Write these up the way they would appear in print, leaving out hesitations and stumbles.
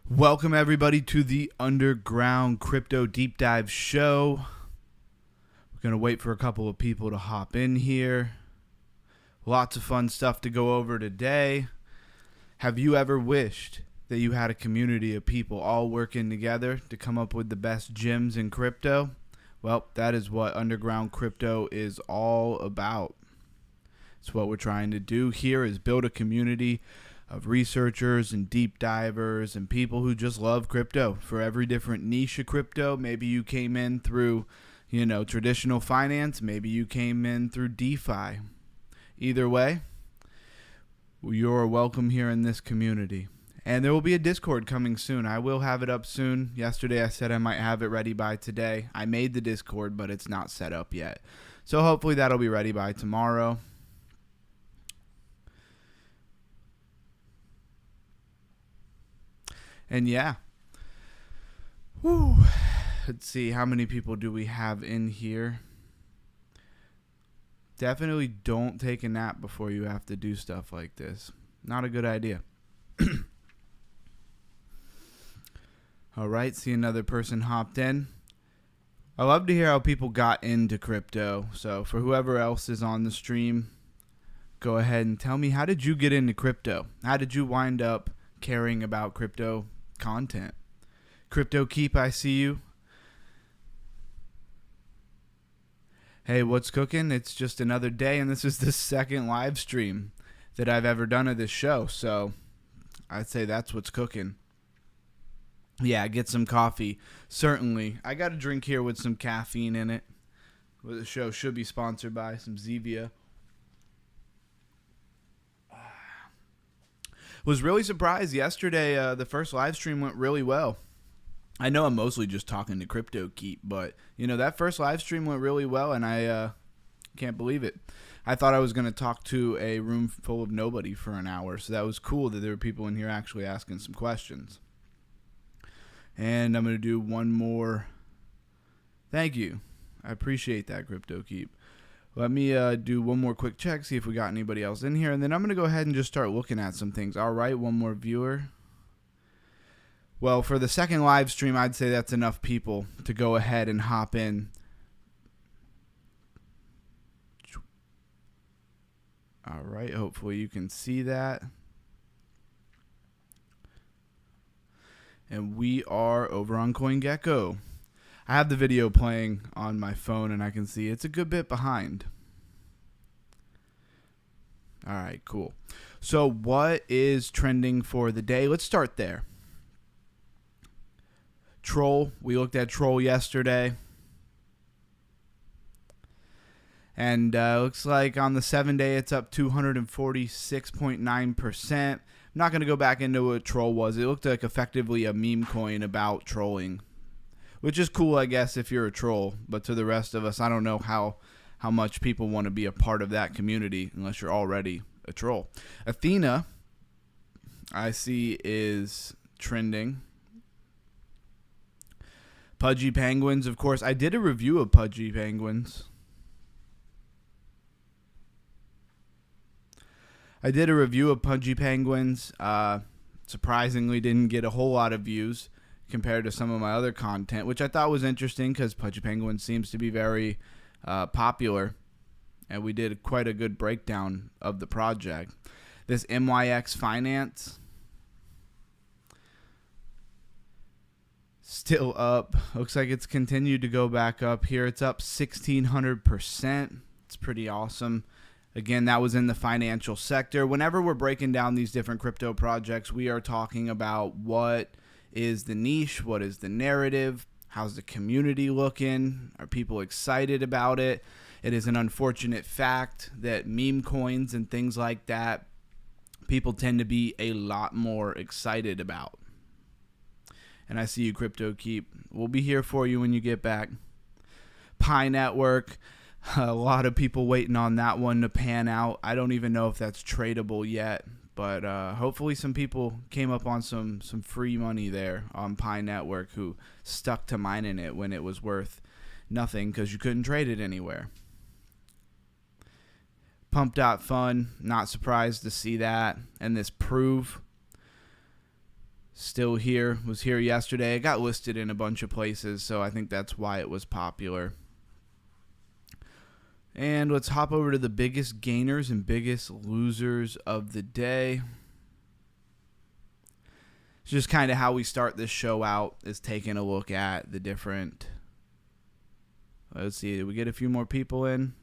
Welcome everybody to the Underground Crypto Deep Dive Show. We're going to wait for a couple of people to hop in here. Lots of fun stuff to go over today. Have you ever wished that you had a community of people all working together to come up with the best gems in crypto? Well, that is what Underground Crypto is all about. It's what we're trying to do here is build a community of researchers and deep divers and people who just love crypto for every different niche of crypto. Maybe you came in through, traditional finance. Maybe you came in through DeFi. Either way, you're welcome here in this community. And there will be a Discord coming soon. I will have it up soon. Yesterday I said I might have it ready by today. I made the Discord, but it's not set up yet. So hopefully that'll be ready by tomorrow. And yeah, let's see, how many people do we have in here? Definitely don't take a nap before you have to do stuff like this. Not a good idea. All right, see another person hopped in. I love to hear how people got into crypto. So for whoever else is on the stream, go ahead and tell me, how did you get into crypto? How did you wind up caring about crypto content? Crypto Keep, I see you. Hey, what's cooking? It's just another day, and this is the second live stream that I've ever done of this show, so I'd say that's what's cooking. Yeah, get some coffee. Certainly. I got a drink here with some caffeine in it. The show should be sponsored by some Zevia. Was really surprised yesterday. The first live stream went really well. I know I'm mostly just talking to Crypto Keep, but that first live stream went really well, and I can't believe it. I thought I was going to talk to a room full of nobody for an hour, so that was cool that there were people in here actually asking some questions. And I'm going to do one more. Thank you. I appreciate that, Crypto Keep. Let me do one more quick check, see if we got anybody else in here, and then I'm going to go ahead and just start looking at some things. All right, one more viewer. Well, for the second live stream, I'd say that's enough people to go ahead and hop in. All right, hopefully you can see that. And we are over on CoinGecko. I have the video playing on my phone, and I can see it's a good bit behind. All right, cool. So what is trending for the day? Let's start there. Troll. We looked at Troll yesterday. And looks like on the 7-day, it's up 246.9%. I'm not going to go back into what Troll was. It looked like effectively a meme coin about trolling, which is cool, I guess, if you're a troll. But to the rest of us, I don't know how much people want to be a part of that community unless you're already a troll. Athena, I see, is trending. Pudgy Penguins, of course. I did a review of Pudgy Penguins. Surprisingly, didn't get a whole lot of views compared to some of my other content, which I thought was interesting because Pudgy Penguin seems to be very popular, and we did quite a good breakdown of the project. This MYX Finance, still up. Looks like it's continued to go back up here. It's up 1,600%. It's pretty awesome. Again, that was in the financial sector. Whenever we're breaking down these different crypto projects, we are talking about what is the niche, what is the narrative, how's the community looking, are people excited about it. It is an unfortunate fact that meme coins and things like that, people tend to be a lot more excited about. And I see you, Crypto Keep. We'll be here for you when you get back. Pi Network, a lot of people waiting on that one to pan out. I don't even know if that's tradable yet, but hopefully some people came up on some free money there on Pi Network who stuck to mining it when it was worth nothing because you couldn't trade it anywhere. Pump.fun, not surprised to see that. And this Prove, Still here, was here yesterday. It got listed in a bunch of places, so I think that's why it was popular. And let's hop over to the biggest gainers and biggest losers of the day. It's just kind of how we start this show out, is taking a look at the different. Let's see, did we get a few more people in?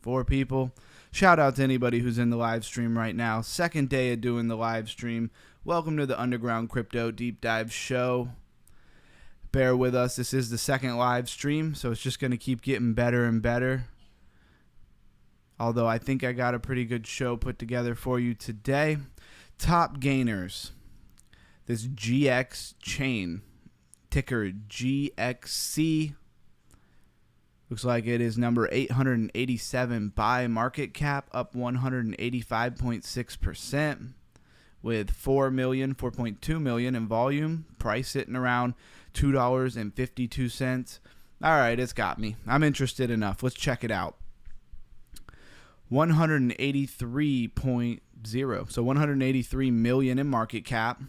4 people. Shout out to anybody who's in the live stream right now. Second day of doing the live stream. Welcome to the Underground Crypto Deep Dive Show. Bear with us. This is the second live stream, so it's just going to keep getting better and better. Although I think I got a pretty good show put together for you today. Top gainers. This GX chain, ticker GXC. Looks like it is number 887 by market cap, up 185.6%, with 4.2 million in volume. Price sitting around $2.52. All right, it's got me. I'm interested enough. Let's check it out. 183.0, so 183 million in market cap.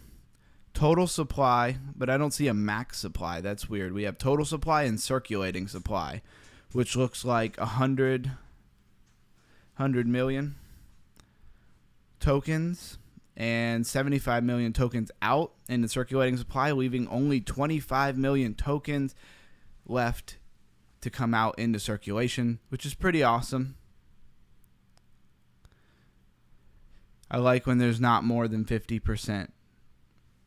Total supply, but I don't see a max supply. That's weird. We have total supply and circulating supply, which looks like 100 million tokens and 75 million tokens out in the circulating supply, leaving only 25 million tokens left to come out into circulation, which is pretty awesome. I like when there's not more than 50%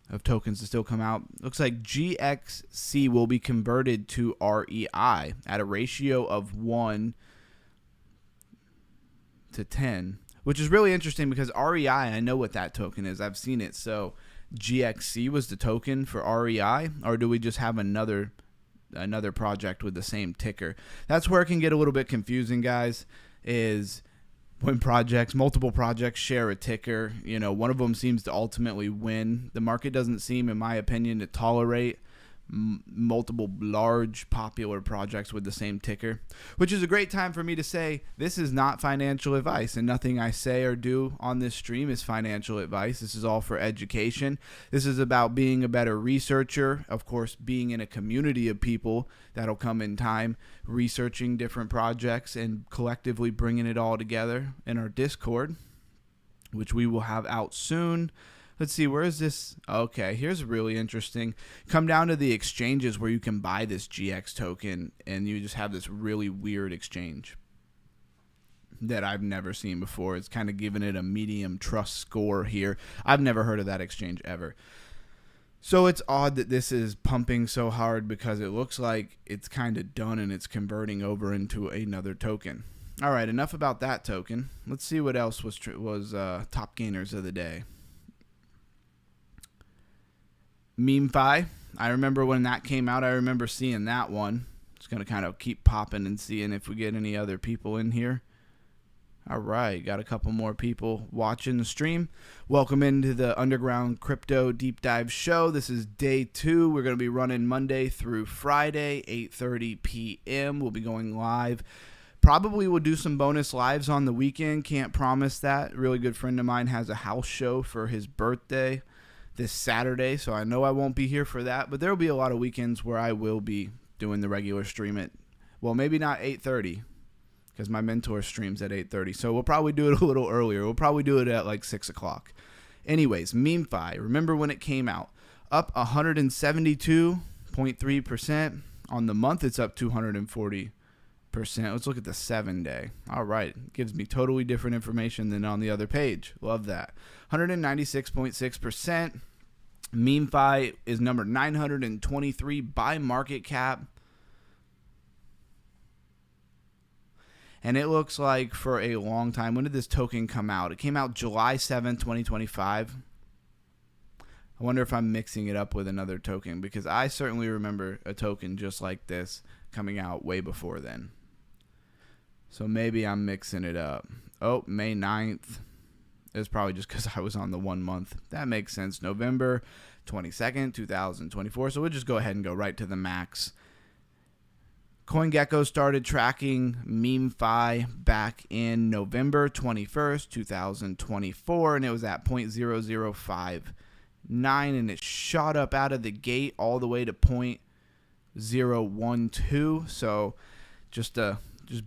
of tokens to still come out. Looks like GXC will be converted to REI at a ratio of 1 to 10, which is really interesting because REI, I know what that token is. I've seen it. So GXC was the token for REI, or do we just have another project with the same ticker? That's where it can get a little bit confusing, guys, is when multiple projects share a ticker, one of them seems to ultimately win. The market doesn't seem, in my opinion, to tolerate multiple large popular projects with the same ticker, which is a great time for me to say this is not financial advice, and nothing I say or do on this stream is financial advice. This is all for education. This is about being a better researcher, of course, being in a community of people that'll come in time, researching different projects and collectively bringing it all together in our Discord, which we will have out soon. Let's see, where is this? Okay, here's really interesting. Come down to the exchanges where you can buy this GX token, and you just have this really weird exchange that I've never seen before. It's kind of giving it a medium trust score here. I've never heard of that exchange ever. So it's odd that this is pumping so hard because it looks like it's kind of done and it's converting over into another token. All right, enough about that token. Let's see what else was top gainers of the day. MemeFi. I remember when that came out. I remember seeing that one. Just going to kind of keep popping and seeing if we get any other people in here. All right. Got a couple more people watching the stream. Welcome into the Underground Crypto Deep Dive Show. This is day 2. We're going to be running Monday through Friday, 8:30 p.m. We'll be going live. Probably we'll do some bonus lives on the weekend. Can't promise that. A really good friend of mine has a house show for his birthday this Saturday, so I know I won't be here for that, but there will be a lot of weekends where I will be doing the regular stream at, well, maybe not 8:30, because my mentor streams at 8:30, so we'll probably do it a little earlier. We'll probably do it at like 6 o'clock. Anyways, MemeFi, remember when it came out? Up 172.3%. On the month, it's up 240%. Let's look at the 7-day. All right. Gives me totally different information than on the other page. Love that. 196.6%. MemeFi is number 923 by market cap. And it looks like for a long time, when did this token come out? It came out July 7th, 2025. I wonder if I'm mixing it up with another token, because I certainly remember a token just like this coming out way before then. So maybe I'm mixing it up. Oh, May 9th. It's probably just because I was on the 1 month. That makes sense. November 22nd, 2024. So we'll just go ahead and go right to the max. CoinGecko started tracking MemeFi back in November 21st, 2024, and it was at 0.005 and it shot up out of the gate all the way to 0.012. So just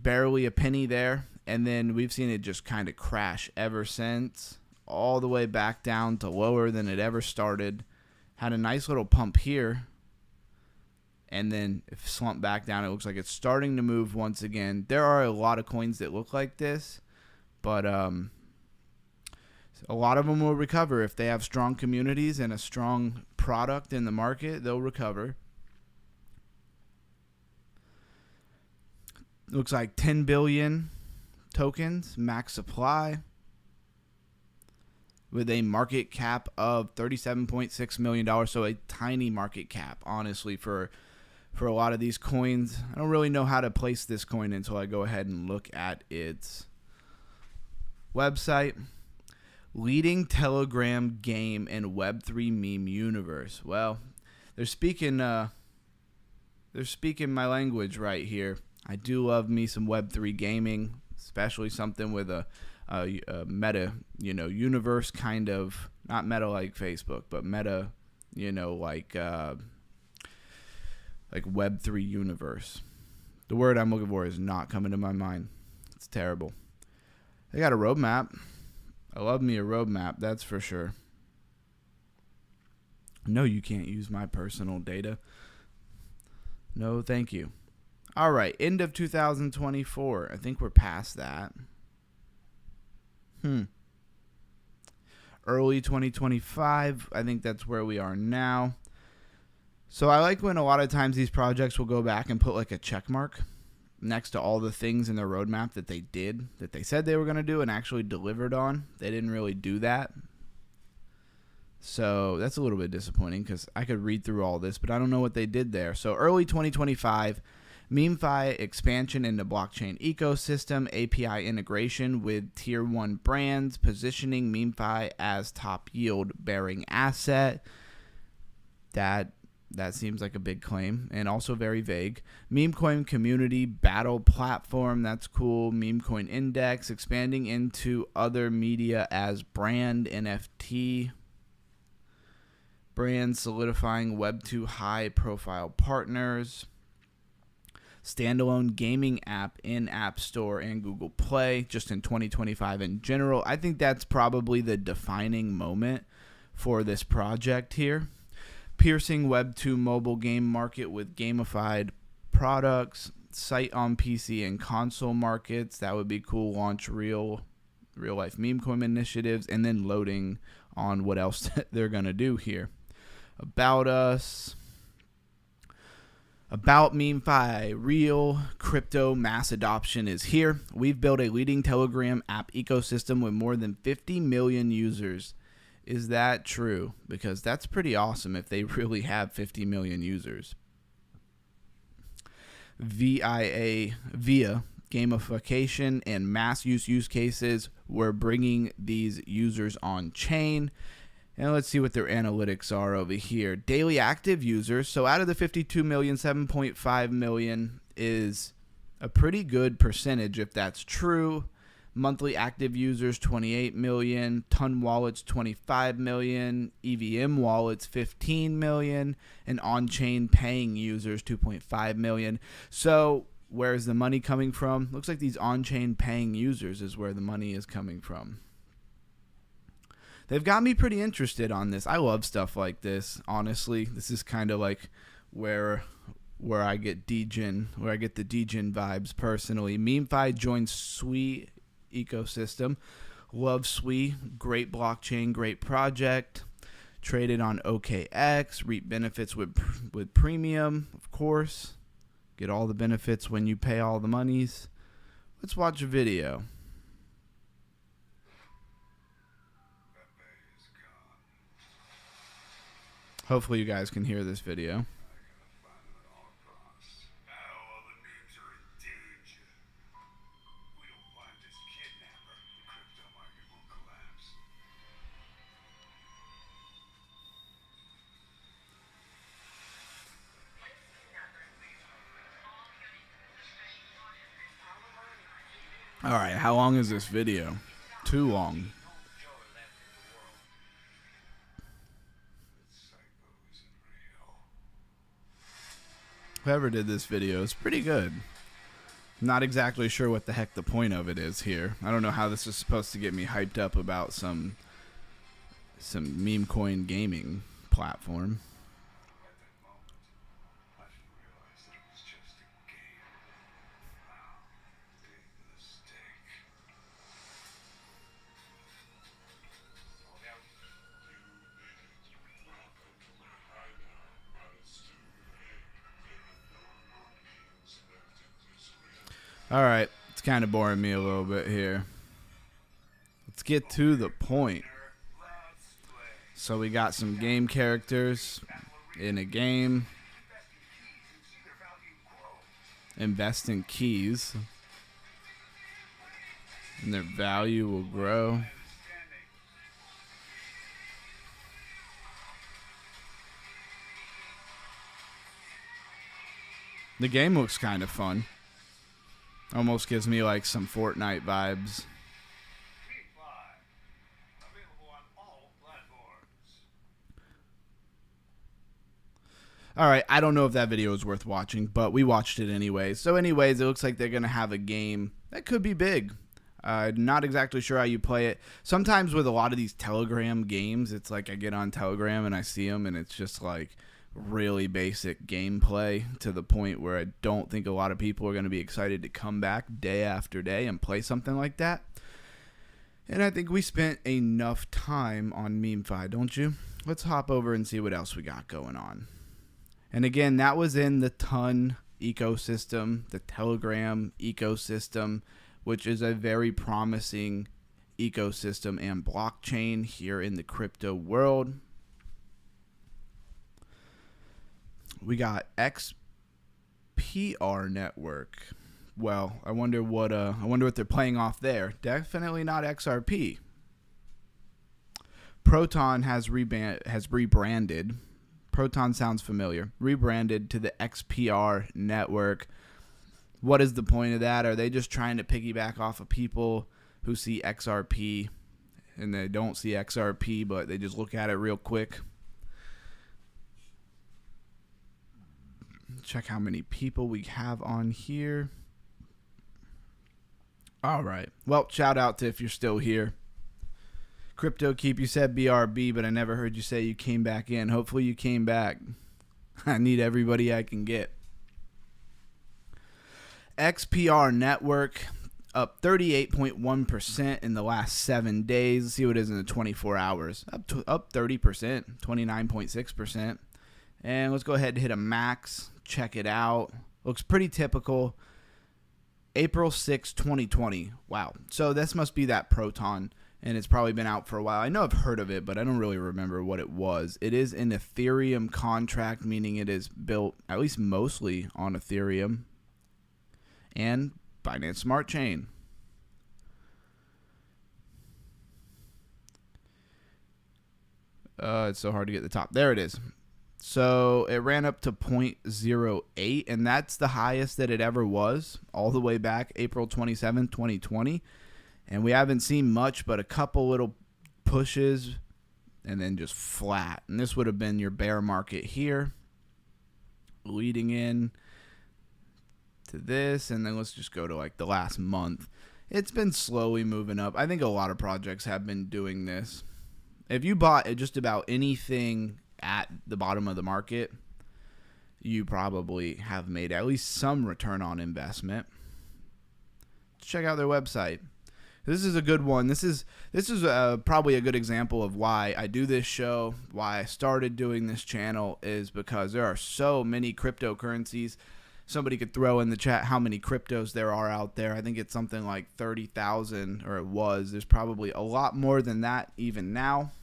barely a penny there. And then we've seen it just kind of crash ever since, all the way back down to lower than it ever started. Had a nice little pump here, and then if slumped back down, it looks like it's starting to move once again. There are a lot of coins that look like this, but a lot of them will recover. If they have strong communities and a strong product in the market, they'll recover. Looks like 10 billion tokens, max supply, with a market cap of $37.6 million. So a tiny market cap, honestly, for a lot of these coins. I don't really know how to place this coin until I go ahead and look at its website. Leading Telegram game in Web3 meme universe. Well, they're speaking my language right here. I do love me some Web3 gaming, especially something with a meta, universe kind of, not meta like Facebook, but meta, like Web3 universe. The word I'm looking for is not coming to my mind. It's terrible. They got a roadmap. I love me a roadmap, that's for sure. No, you can't use my personal data. No, thank you. All right, end of 2024. I think we're past that. Early 2025. I think that's where we are now. So I like when a lot of times these projects will go back and put like a check mark next to all the things in their roadmap that they did, that they said they were going to do and actually delivered on. They didn't really do that. So that's a little bit disappointing because I could read through all this, but I don't know what they did there. So early 2025, MemeFi expansion into blockchain ecosystem, API integration with tier 1 brands, positioning MemeFi as top yield bearing asset. That seems like a big claim and also very vague. Memecoin community battle platform, that's cool. Memecoin index, expanding into other media as brand NFT. Brands solidifying Web2 high profile partners. Standalone gaming app in App Store and Google Play just in 2025 in general. I think that's probably the defining moment for this project here. Piercing Web2 mobile game market with gamified products. Site on PC and console markets. That would be cool. Launch real life Memecoin initiatives, and then loading on what else they're going to do here. About us. About MemeFi, real crypto mass adoption is here. We've built a leading Telegram app ecosystem with more than 50 million users. Is that true? Because that's pretty awesome if they really have 50 million users. Via gamification and mass use cases, we're bringing these users on chain. And let's see what their analytics are over here. Daily active users. So out of the 52 million, 7.5 million is a pretty good percentage if that's true. Monthly active users, 28 million. Ton wallets, 25 million. EVM wallets, 15 million. And on-chain paying users, 2.5 million. So where's the money coming from? Looks like these on-chain paying users is where the money is coming from. They've got me pretty interested on this. I love stuff like this, honestly. This is kind of like where I get degen, where I get the degen vibes personally. MemeFi joins Sui ecosystem. Love Sui. Great blockchain, great project. Traded on OKX. Reap benefits with premium, of course. Get all the benefits when you pay all the monies. Let's watch a video. Hopefully you guys can hear this video. All right, how long is this video? Too long. Whoever did this video is pretty good. Not exactly sure what the heck the point of it is here. I don't know how this is supposed to get me hyped up about some meme coin gaming platform. Alright, it's kind of boring me a little bit here. Let's get to the point. So we got some game characters in a game. Invest in keys. And their value will grow. The game looks kind of fun. Almost gives me like some Fortnite vibes. Alright, I don't know if that video is worth watching, but we watched it anyways. So anyways, it looks like they're going to have a game that could be big. Not exactly sure how you play it. Sometimes with a lot of these Telegram games, it's like I get on Telegram and I see them and it's just like really basic gameplay to the point where I don't think a lot of people are going to be excited to come back day after day and play something like that. And I think we spent enough time on MemeFi, don't you? Let's hop over and see what else we got going on. And again, that was in the Ton ecosystem, the Telegram ecosystem, which is a very promising ecosystem and blockchain here in the crypto world. We got XPR network. Well, I wonder what they're playing off there. Definitely not XRP. Proton has rebranded. Proton sounds familiar. Rebranded to the XPR network. What is the point of that? Are they just trying to piggyback off of people who see XRP and they don't see XRP, but they just look at it real quick? Check how many people we have on here. All right. Well, shout out to if you're still here. Crypto Keep, you said BRB, but I never heard you say you came back in. Hopefully you came back. I need everybody I can get. XPR network up 38.1% in the last 7 days. Let's see what it is in the 24 hours. Up 30%, 29.6%. And let's go ahead and hit a max. Check it out. Looks pretty typical. April 6, 2020. Wow. So this must be that Proton, and it's probably been out for a while. I know I've heard of it, but I don't really remember what it was. It is an Ethereum contract, meaning it is built at least mostly on Ethereum and Binance Smart Chain. It's so hard to get to the top. There it is. So it ran up to 0.08, and that's the highest that it ever was, all the way back April 27, 2020. And we haven't seen much but a couple little pushes and then just flat. And this would have been your bear market here, leading in to this. And then let's just go to like the last month. It's been slowly moving up. I think a lot of projects have been doing this. If you bought just about anything at the bottom of the market, you probably have made at least some return on investment. Check out their website. This is a good one. This is probably a good example of why I do this show, why I started doing this channel, is because there are so many cryptocurrencies. Somebody could throw in the chat how many cryptos there are out there. I think it's something like 30,000, or it was. There's probably a lot more than that even now.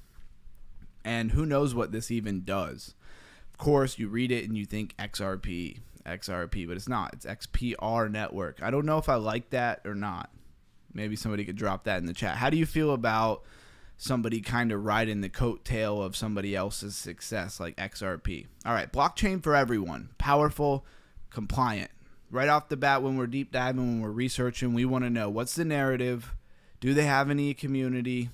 And who knows what this even does. Of course, you read it and you think XRP, but it's not. It's XPR network. I don't know if I like that or not. Maybe somebody could drop that in the chat. How do you feel about somebody kind of riding the coattail of somebody else's success like XRP? All right, blockchain for everyone. Powerful, compliant. Right off the bat, when we're deep diving, when we're researching, we want to know, what's the narrative? Do they have any community?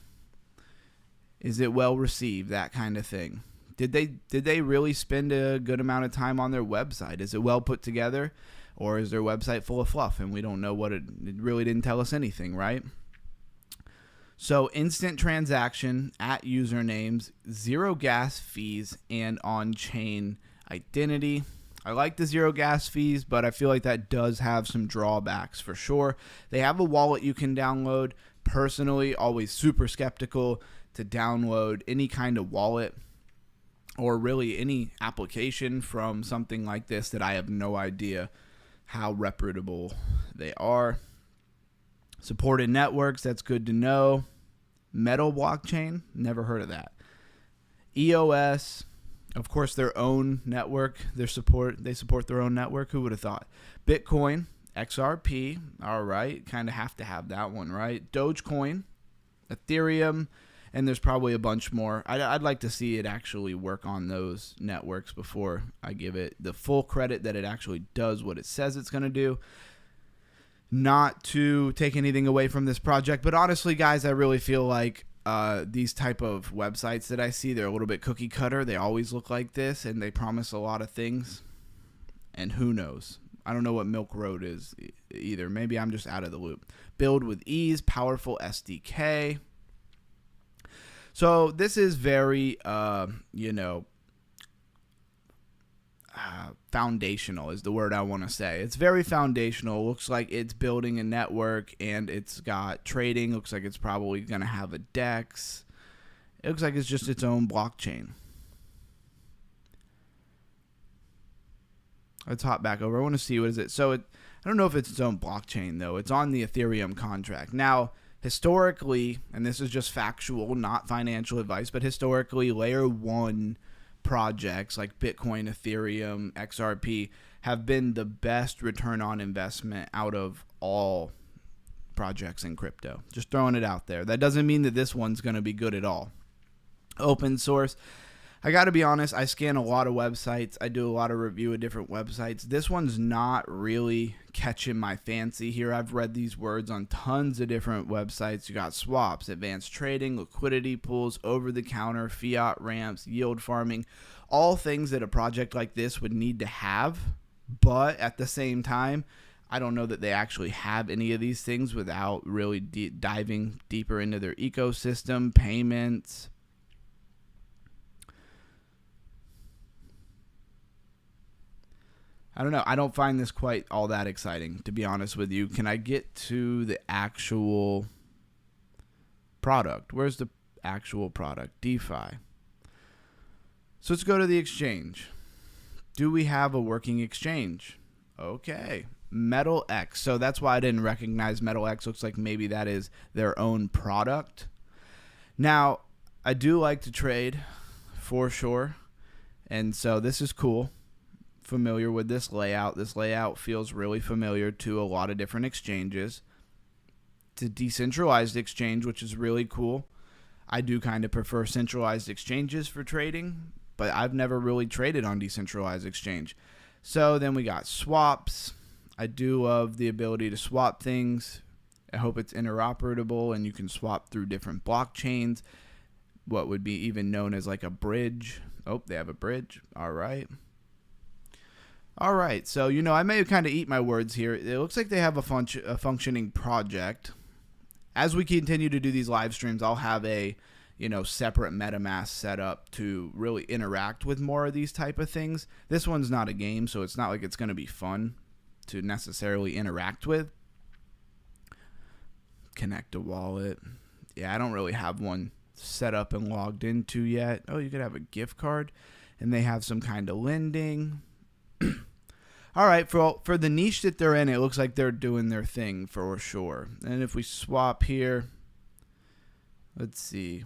Is it well received? That kind of thing. Did they really spend a good amount of time on their website? Is it well put together, or is their website full of fluff and we don't know what it really didn't tell us anything, right? So instant transaction at usernames, zero gas fees, and on-chain identity. I like the zero gas fees, but I feel like that does have some drawbacks for sure. They have a wallet you can download. Personally, always super skeptical to download any kind of wallet or really any application from something like this that I have no idea how reputable they are. Supported networks, that's good to know. Metal blockchain, never heard of that. EOS, of course, their own network. They support their own network. Who would have thought? Bitcoin, XRP, all right, kind of have to have that one, right? Dogecoin, Ethereum, and there's probably a bunch more. I'd like to see it actually work on those networks before I give it the full credit that it actually does what it says it's going to do. Not to take anything away from this project, but honestly, guys, I really feel like these type of websites that I see, they're a little bit cookie cutter. They always look like this, and they promise a lot of things, and who knows? I don't know what Milk Road is either. Maybe I'm just out of the loop. Build with ease, powerful SDK. So this is very, foundational is the word I want to say. It's very foundational. Looks like it's building a network, and it's got trading. Looks like it's probably going to have a DEX. It looks like it's just its own blockchain. Let's hop back over. I want to see what is it. So I don't know if it's its own blockchain, though. It's on the Ethereum contract. Now, historically, and this is just factual, not financial advice, but historically, layer 1 projects like Bitcoin, Ethereum, XRP have been the best return on investment out of all projects in crypto. Just throwing it out there. That doesn't mean that this one's going to be good at all. Open source. I got to be honest, I scan a lot of websites. I do a lot of review of different websites. This one's not really catching my fancy here. I've read these words on tons of different websites. You got swaps, advanced trading, liquidity pools, over-the-counter, fiat ramps, yield farming, all things that a project like this would need to have. But at the same time, I don't know that they actually have any of these things without really diving deeper into their ecosystem, payments. I don't know. I don't find this quite all that exciting, to be honest with you. Can I get to the actual product? Where's the actual product? DeFi. So let's go to the exchange. Do we have a working exchange? Okay. Metal X. So that's why I didn't recognize Metal X. Looks like maybe that is their own product. Now, I do like to trade for sure. And so this is cool. Familiar with this layout. This layout feels really familiar to a lot of different exchanges. It's a decentralized exchange, which is really cool. I do kind of prefer centralized exchanges for trading, but I've never really traded on decentralized exchange. So then we got swaps. I do love the ability to swap things. I hope it's interoperable and you can swap through different blockchains. What would be even known as like a bridge. Oh, they have a bridge. All right. All right, so, I may kind of eat my words here. It looks like they have a functioning project. As we continue to do these live streams, I'll have a, separate MetaMask set up to really interact with more of these type of things. This one's not a game, so it's not like it's going to be fun to necessarily interact with. Connect a wallet. Yeah, I don't really have one set up and logged into yet. Oh, you could have a gift card, and they have some kind of lending. All right, for the niche that they're in, it looks like they're doing their thing for sure. And if we swap here, let's see.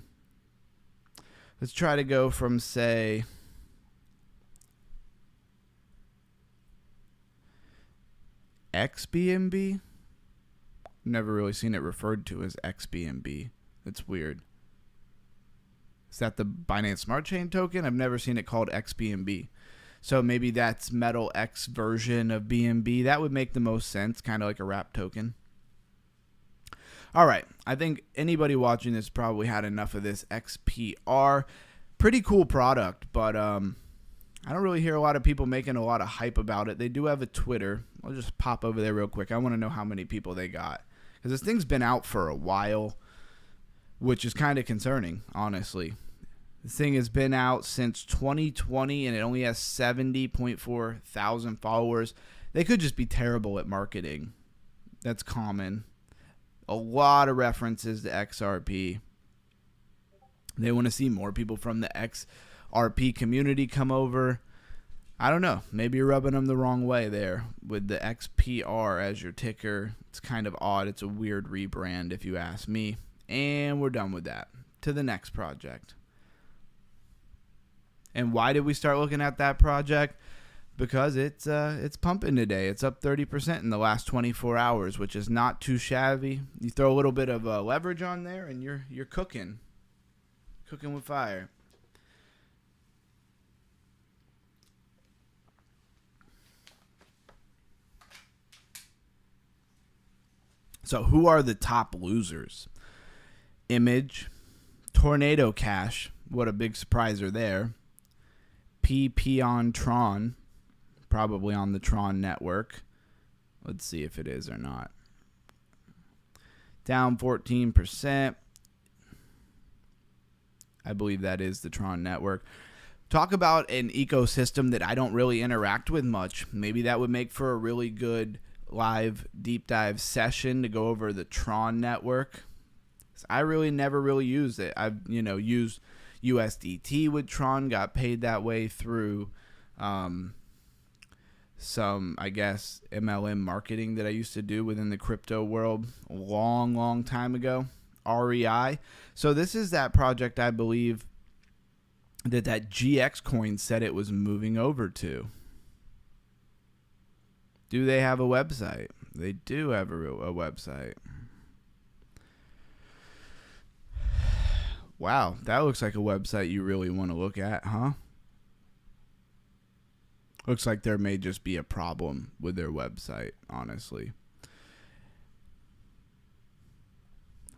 Let's try to go from, say, XBNB. Never really seen it referred to as XBNB. That's weird. Is that the Binance Smart Chain token? I've never seen it called XBNB. So maybe that's Metal X version of BNB. That would make the most sense, kind of like a wrap token. All right. I think anybody watching this probably had enough of this XPR. pretty cool product, but I don't really hear a lot of people making a lot of hype about it. They do have a Twitter. I'll just pop over there real quick. I want to know how many people they got, because this thing's been out for a while, which is kind of concerning, honestly. This thing has been out since 2020, and it only has 70.4 thousand followers. They could just be terrible at marketing. That's common. A lot of references to XRP. They want to see more people from the XRP community come over. I don't know. Maybe you're rubbing them the wrong way there with the XPR as your ticker. It's kind of odd. It's a weird rebrand if you ask me. And we're done with that. To the next project. And why did we start looking at that project? Because it's pumping today. It's up 30% in the last 24 hours, which is not too shabby. You throw a little bit of leverage on there, and you're cooking with fire. So who are the top losers? Image, Tornado Cash. What a big surpriser there. PP on Tron, probably on the Tron network. Let's see if it is or not. Down 14%. I believe that is the Tron network. Talk about an ecosystem that I don't really interact with much. Maybe that would make for a really good live deep dive session to go over the Tron network. I really never used it. I've used USDT with Tron, got paid that way through some, I guess, MLM marketing that I used to do within the crypto world a long time ago. REI. So this is that project I believe that GX coin said it was moving over to. Do they have a website? They do have a website. Wow, that looks like a website you really want to look at, huh? Looks like there may just be a problem with their website, honestly.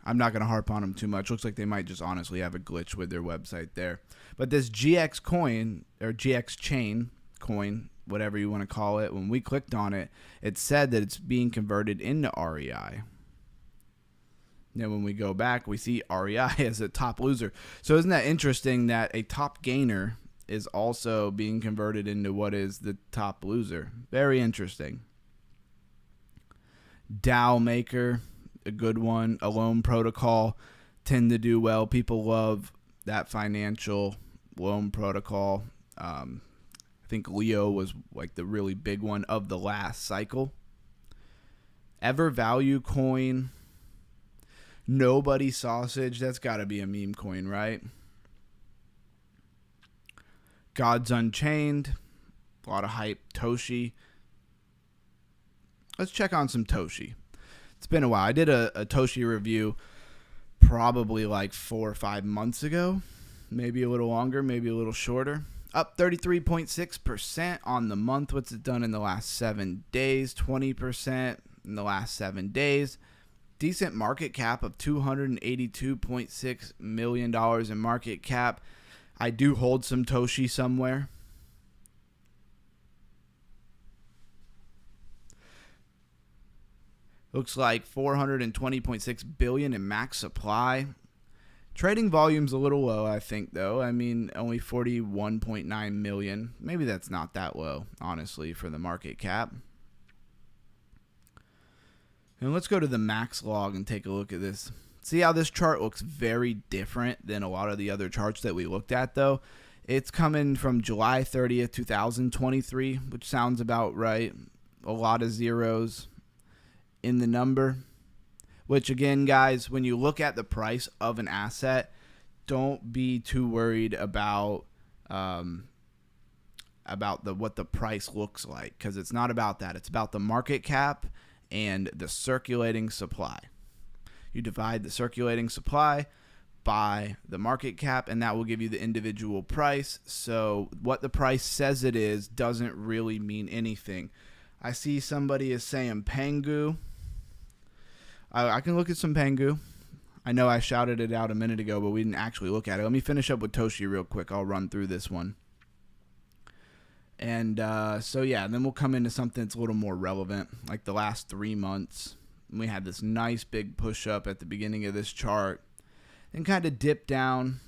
I'm not going to harp on them too much. Looks like they might just honestly have a glitch with their website there. But this GX coin, or GX chain coin, whatever you want to call it, when we clicked on it, it said that it's being converted into REI. Then when we go back, we see REI as a top loser. So isn't that interesting that a top gainer is also being converted into what is the top loser? Very interesting. DAO Maker, a good one. A loan protocol tend to do well. People love that financial loan protocol. I think Leo was like the really big one of the last cycle. EverValue coin. Nobody Sausage. That's got to be a meme coin, right? Gods Unchained. A lot of hype. Toshi. Let's check on some Toshi. It's been a while. I did a Toshi review probably like 4 or 5 months ago. Maybe a little longer, maybe a little shorter. Up 33.6% on the month. What's it done in the last 7 days? 20% in the last 7 days. Decent market cap of $282.6 million in market cap. I do hold some Toshi somewhere. Looks like 420.6 billion in max supply. Trading volume's a little low, I think, though. I mean, only 41.9 million. Maybe that's not that low, honestly, for the market cap. And let's go to the max log and take a look at this. See how this chart looks very different than a lot of the other charts that we looked at, though? It's coming from July 30th, 2023, which sounds about right. A lot of zeros in the number. Which, again, guys, when you look at the price of an asset, don't be too worried about what the price looks like, because it's not about that. It's about the market cap and the circulating supply. You divide the circulating supply by the market cap, and that will give you the individual price. So what the price says it is doesn't really mean anything. I see somebody is saying Pengu. I can look at some Pengu. I know I shouted it out a minute ago, but we didn't actually look at it. Let me finish up with Toshi real quick. I'll run through this one. And so, yeah, then we'll come into something that's a little more relevant, like the last 3 months. We had this nice big push up at the beginning of this chart and kind of dip down,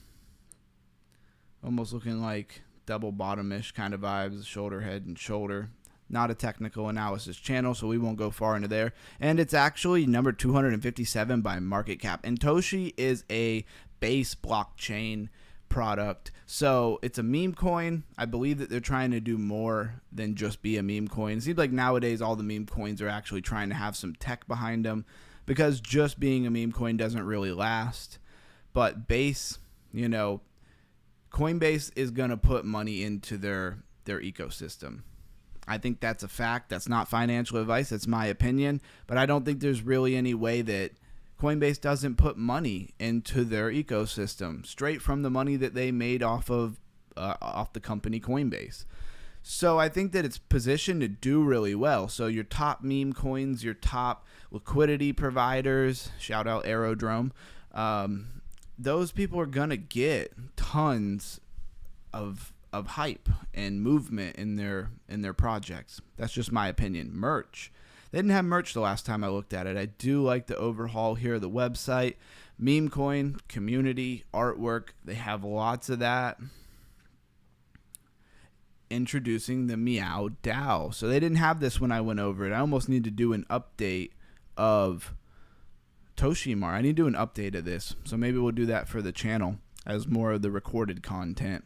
almost looking like double bottom-ish kind of vibes, shoulder, head, and shoulder. Not a technical analysis channel, so we won't go far into there. And it's actually number 257 by market cap. And Toshi is a base blockchain product. So it's a meme coin. I believe that they're trying to do more than just be a meme coin. It seems like nowadays all the meme coins are actually trying to have some tech behind them, because just being a meme coin doesn't really last. But Base, you know, Coinbase is going to put money into their ecosystem. I think that's a fact. That's not financial advice. That's my opinion. But I don't think there's really any way that Coinbase doesn't put money into their ecosystem straight from the money that they made off the company Coinbase. So I think that it's positioned to do really well. So your top meme coins, your top liquidity providers, shout out Aerodrome, those people are going to get tons of hype and movement in their projects. That's just my opinion. Merch. They didn't have merch the last time I looked at it. I do like the overhaul here of the website. Meme coin, community, artwork. They have lots of that. Introducing the Meow DAO. So they didn't have this when I went over it. I almost need to do an update of Toshimar. I need to do an update of this. So maybe we'll do that for the channel as more of the recorded content.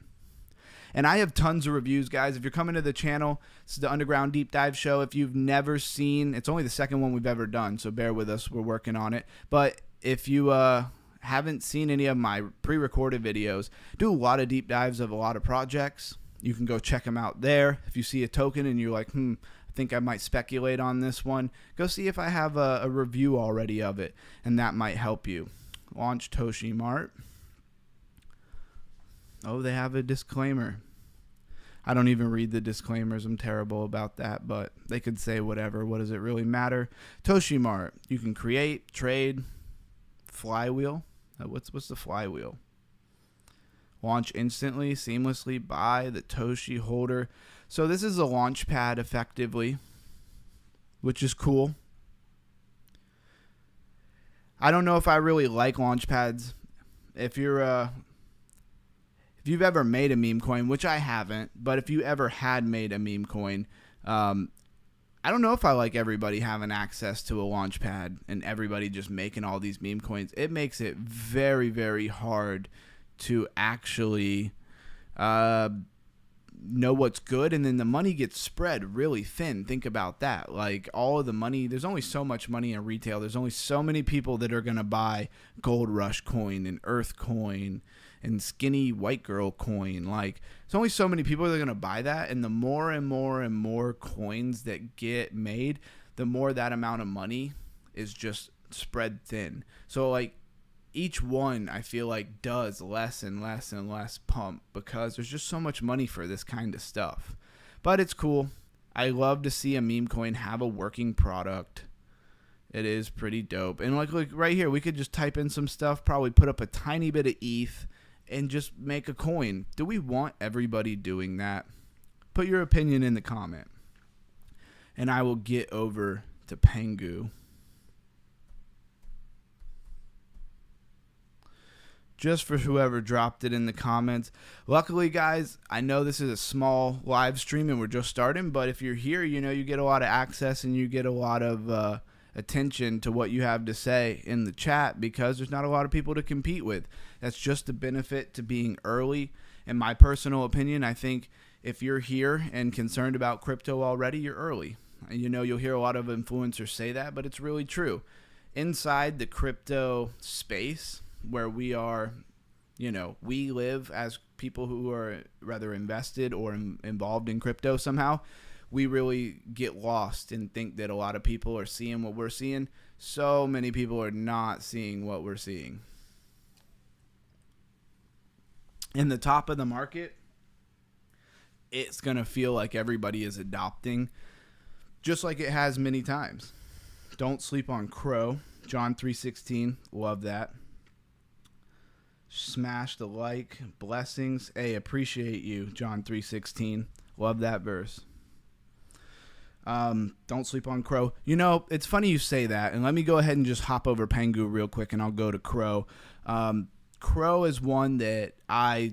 And I have tons of reviews, guys. If you're coming to the channel, this is the Underground Deep Dive Show. If you've never seen, it's only the second one we've ever done, so bear with us. We're working on it. But if you haven't seen any of my pre-recorded videos, do a lot of deep dives of a lot of projects. You can go check them out there. If you see a token and you're like, I think I might speculate on this one, go see if I have a review already of it, and that might help you. Launch Toshi Mart. Oh, they have a disclaimer. I don't even read the disclaimers. I'm terrible about that, but they could say whatever. What does it really matter? Toshi Mart. You can create, trade, flywheel. What's the flywheel? Launch instantly, seamlessly, buy the Toshi holder. So this is a launch pad effectively, which is cool. I don't know if I really like launch pads. If you've ever made a meme coin, which I haven't, but if you ever had made a meme coin, I don't know if I like everybody having access to a launch pad and everybody just making all these meme coins. It makes it very, very hard to actually know what's good, and then the money gets spread really thin. Think about that. Like, all of the money, there's only so much money in retail. There's only so many people that are going to buy Gold Rush coin and Earth coin and skinny white girl coin. Like, there's only so many people that are going to buy that, and the more and more and more coins that get made, the more that amount of money is just spread thin. So, like, each one, I feel like, does less and less and less pump because there's just so much money for this kind of stuff. But it's cool. I love to see a meme coin have a working product. It is pretty dope. And like right here, we could just type in some stuff, probably put up a tiny bit of ETH, and just make a coin. Do we want everybody doing that? Put your opinion in the comment. And I will get over to Pengu. Just for whoever dropped it in the comments. Luckily, guys, I know this is a small live stream and we're just starting, but if you're here, you know, you get a lot of access and you get a lot of attention to what you have to say in the chat because there's not a lot of people to compete with. That's just the benefit to being early. In my personal opinion, I think if you're here and concerned about crypto already, you're early. You know, you'll hear a lot of influencers say that, but it's really true. Inside the crypto space, where we are, you know, we live as people who are rather invested or involved in crypto somehow, we really get lost and think that a lot of people are seeing what we're seeing. So many people are not seeing what we're seeing. In the top of the market, it's going to feel like everybody is adopting, just like it has many times. Don't sleep on Crow. John 3:16, love that. Smash the like. Blessings. Hey, appreciate you, John 3:16. Love that verse. Don't sleep on Crow. You know, it's funny you say that, and let me go ahead and just hop over Pengu real quick, and I'll go to Crow. Crow is one that I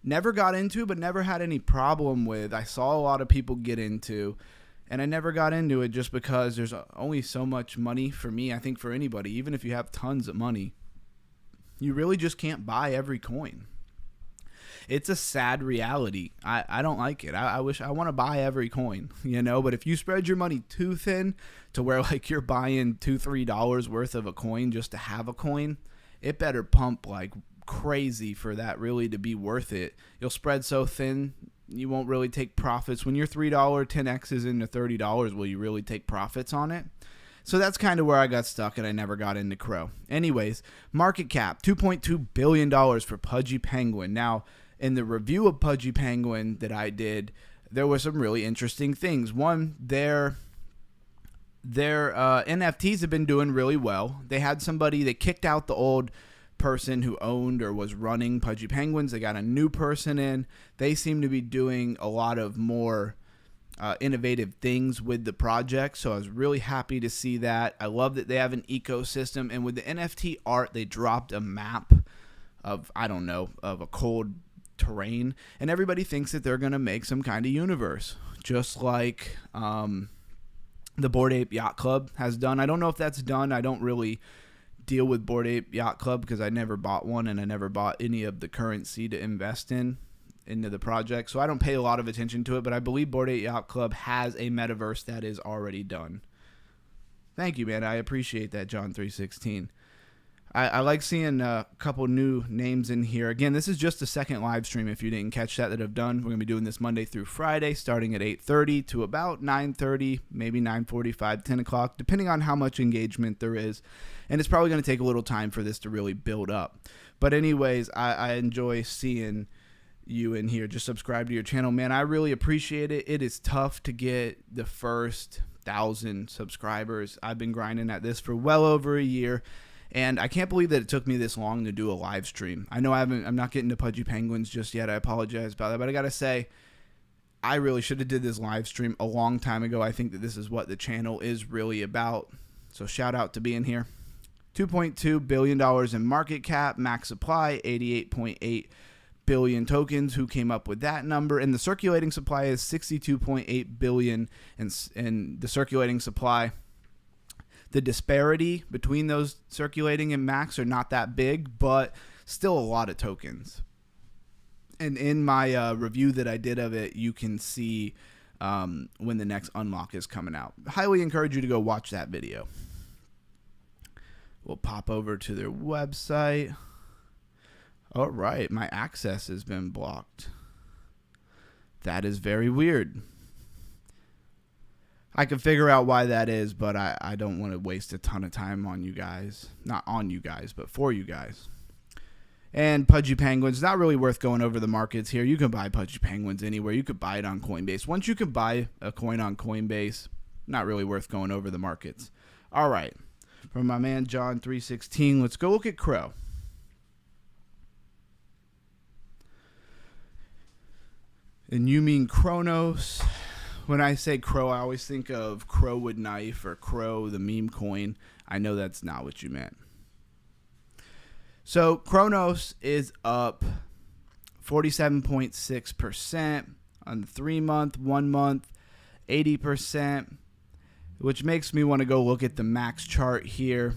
never got into, but never had any problem with. I saw a lot of people get into, and I never got into it just because there's only so much money for me. I think for anybody, even if you have tons of money, you really just can't buy every coin. It's a sad reality. I don't like it. I wish I want to buy every coin, you know, but if you spread your money too thin to where like you're buying $2-3 worth of a coin just to have a coin, it better pump like crazy for that really to be worth it. You'll spread so thin, you won't really take profits. When you're $3 10x's into $30, will you really take profits on it? So that's kind of where I got stuck, and I never got into Crow. Anyways, market cap, $2.2 billion for Pudgy Penguin. Now, in the review of Pudgy Penguin that I did, there were some really interesting things. One, their NFTs have been doing really well. They had somebody that kicked out the old person who owned or was running Pudgy Penguins. They got a new person in. They seem to be doing a lot of more innovative things with the project, so I was really happy to see that. I love that they have an ecosystem, and with the NFT art, they dropped a map of, I don't know, of a cold terrain, and everybody thinks that they're going to make some kind of universe, just like the Bored Ape Yacht Club has done. I don't know if that's done. I don't really deal with Bored Ape Yacht Club because I never bought one, and I never bought any of the currency to invest into the project, so I don't pay a lot of attention to it, but I believe Bored Ape Yacht Club has a metaverse that is already done. Thank you, man. I appreciate that, John 3:16. I like seeing a couple new names in here. Again, this is just the second live stream if you didn't catch that I've done. We're going to be doing this Monday through Friday, starting at 8:30 to about 9:30, maybe 9:45, 10 o'clock, depending on how much engagement there is. And it's probably going to take a little time for this to really build up. But anyways, I enjoy seeing you in here. Just subscribe to your channel, man. I really appreciate it. It is tough to get the first 1,000 subscribers. I've been grinding at this for well over a year, and I can't believe that it took me this long to do a live stream. I know I'm not getting to Pudgy Penguins just yet. I apologize about that, but I gotta say, I really should have did this live stream a long time ago. I think that this is what the channel is really about. So shout out to being here. $2.2 billion in market cap, max supply, 88.8 billion tokens. Who came up with that number? And the circulating supply is 62.8 billion, and the circulating supply, the disparity between those circulating and max are not that big, but still a lot of tokens. And in my review that I did of it, you can see when the next unlock is coming out. Highly encourage you to go watch that video. We'll pop over to their website. All right, my access has been blocked. That is very weird. I can figure out why that is, but I don't want to waste a ton of time on you guys. Not on you guys, but for you guys. And Pudgy Penguins, not really worth going over the markets here. You can buy Pudgy Penguins anywhere. You could buy it on Coinbase. Once you can buy a coin on Coinbase, not really worth going over the markets. All right, from my man John 3:16, let's go look at Crow. And you mean Kronos. When I say Crow, I always think of Crow with Knife or Crow, the meme coin. I know that's not what you meant. So Kronos is up 47.6% on the 3-month, 1 month, 80%, which makes me want to go look at the max chart here.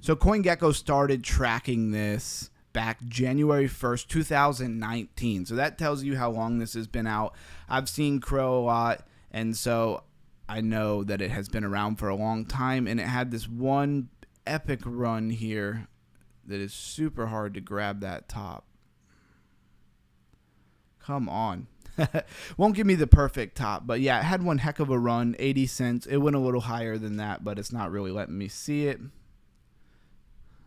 So CoinGecko started tracking this back January 1st, 2019. So that tells you how long this has been out. I've seen Crow a lot, and so I know that it has been around for a long time, and it had this one epic run here that is super hard to grab that top. Come on. Won't give me the perfect top, but yeah, it had one heck of a run, 80 cents. It went a little higher than that, but it's not really letting me see it.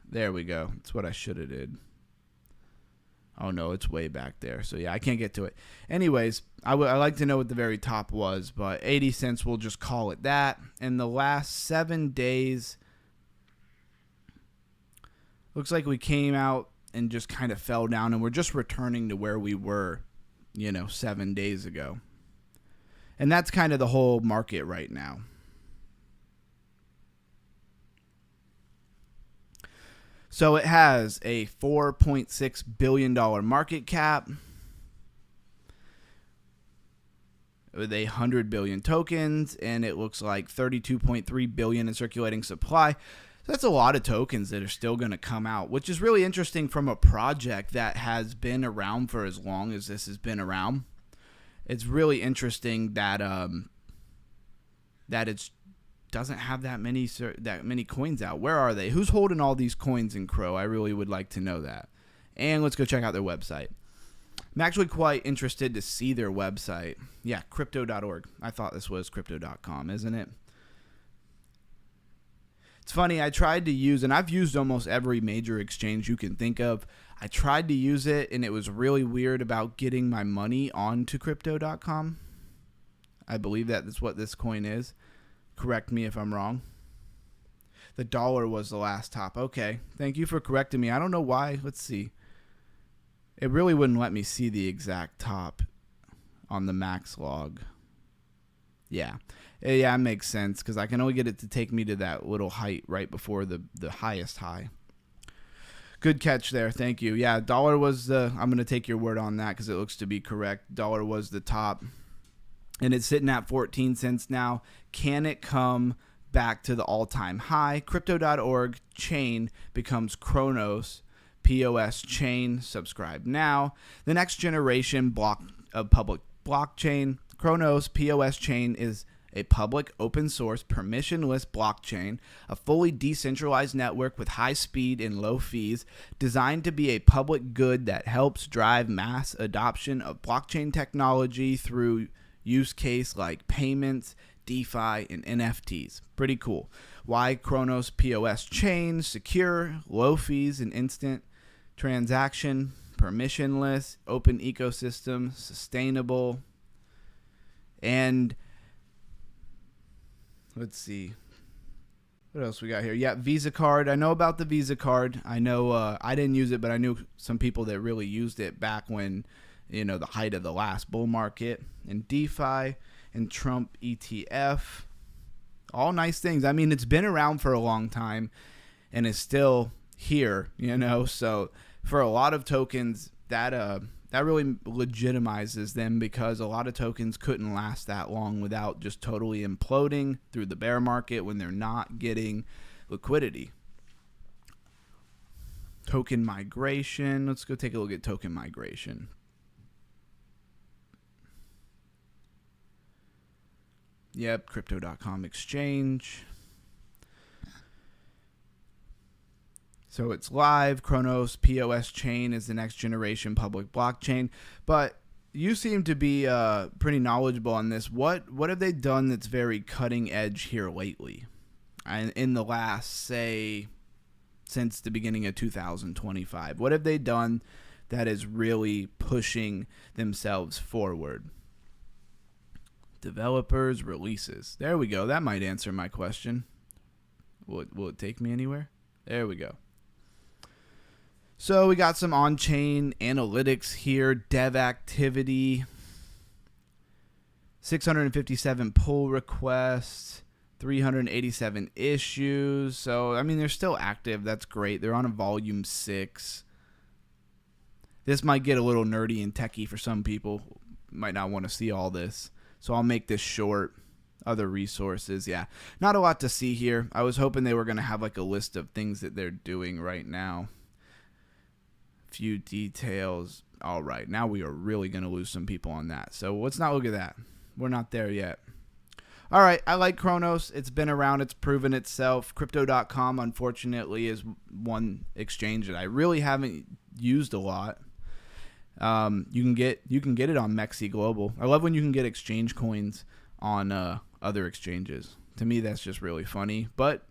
There we go. That's what I should have did. Oh, no, it's way back there. So, yeah, I can't get to it. Anyways, I like to know what the very top was, but 80 cents, we'll just call it that. In the last 7 days, looks like we came out and just kind of fell down, and we're just returning to where we were, 7 days ago. And that's kind of the whole market right now. So it has a $4.6 billion market cap with 100 billion tokens, and it looks like 32.3 billion in circulating supply. So that's a lot of tokens that are still going to come out, which is really interesting from a project that has been around for as long as this has been around. It's really interesting that it doesn't have that many coins out. Where are they? Who's holding all these coins in Crow? I really would like to know that. And let's go check out their website. I'm actually quite interested to see their website. Yeah, crypto.org. I thought this was crypto.com, isn't it? It's funny, I tried to use, and I've used almost every major exchange you can think of. I tried to use it, and it was really weird about getting my money onto crypto.com. I believe that is what this coin is. Correct me if I'm wrong. The dollar was the last top. Okay, thank you for correcting me. I don't know why. Let's see. It really wouldn't let me see the exact top on the max log. Yeah, it makes sense because I can only get it to take me to that little height right before the highest high. Good catch there. Thank you. Yeah, dollar was I'm going to take your word on that because it looks to be correct. Dollar was the top, and it's sitting at 14 cents now. Can it come back to the all-time high? Crypto.org chain becomes Kronos POS chain. Subscribe now. The next generation public blockchain. Kronos POS chain is a public, open source, permissionless blockchain, a fully decentralized network with high speed and low fees, designed to be a public good that helps drive mass adoption of blockchain technology through use case like payments, DeFi, and NFTs. Pretty cool. Why Kronos POS chain? Secure, low fees, and instant transaction, permissionless, open ecosystem, sustainable, and let's see. What else we got here? Yeah, Visa card. I know about the Visa card. I know I didn't use it, but I knew some people that really used it back when, the height of the last bull market. And DeFi and Trump ETF. All nice things. I mean, it's been around for a long time and is still here, So for a lot of tokens, that really legitimizes them because a lot of tokens couldn't last that long without just totally imploding through the bear market when they're not getting liquidity. Token migration. Let's go take a look at token migration. Yep, crypto.com exchange. So it's live. Kronos POS chain is the next generation public blockchain. But you seem to be pretty knowledgeable on this. What have they done that's very cutting edge here lately? And in the last, say, since the beginning of 2025, what have they done that is really pushing themselves forward? Developers, releases. There we go. That might answer my question. Will it take me anywhere? There we go. So we got some on-chain analytics here, dev activity, 657 pull requests, 387 issues. So, I mean, they're still active. That's great. They're on a volume 6. This might get a little nerdy and techie for some people. Might not want to see all this. So I'll make this short. Other resources, yeah. Not a lot to see here. I was hoping they were going to have like a list of things that they're doing right now. Few details. All right, now we are really going to lose some people on that. So let's not look at that. We're not there yet. All right, I like Kronos. It's been around. It's proven itself. Crypto.com, unfortunately, is one exchange that I really haven't used a lot. You can get it on Mexi Global. I love when you can get exchange coins on other exchanges. To me, that's just really funny, but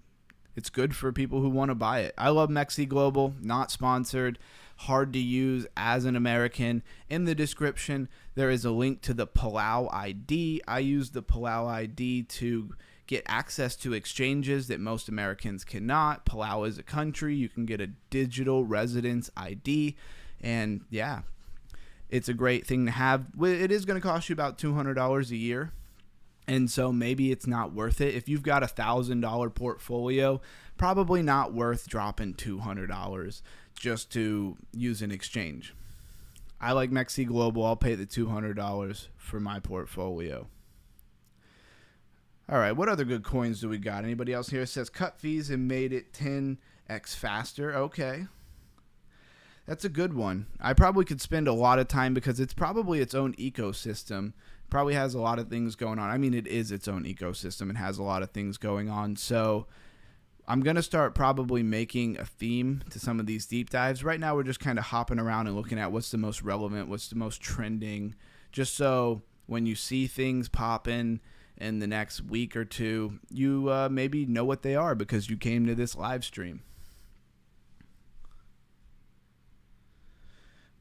it's good for people who want to buy it. I love Mexi Global, not sponsored, hard to use as an American. In the description, there is a link to the Palau ID. I use the Palau ID to get access to exchanges that most Americans cannot. Palau is a country. You can get a digital residence ID. And yeah, it's a great thing to have. It is going to cost you about $200 a year. And so maybe it's not worth it. If you've got $1,000 portfolio, probably not worth dropping $200 just to use an exchange. I like Mexi Global. I'll pay the $200 for my portfolio. All right, what other good coins do we got? Anybody else here? It says cut fees and made it 10x faster. Okay. That's a good one. I probably could spend a lot of time because it's probably its own ecosystem. Probably has a lot of things going on. I mean, it is its own ecosystem and has a lot of things going on. So I'm going to start probably making a theme to some of these deep dives. Right now, we're just kind of hopping around and looking at what's the most relevant, what's the most trending, just so when you see things pop in the next week or two, you maybe know what they are because you came to this live stream.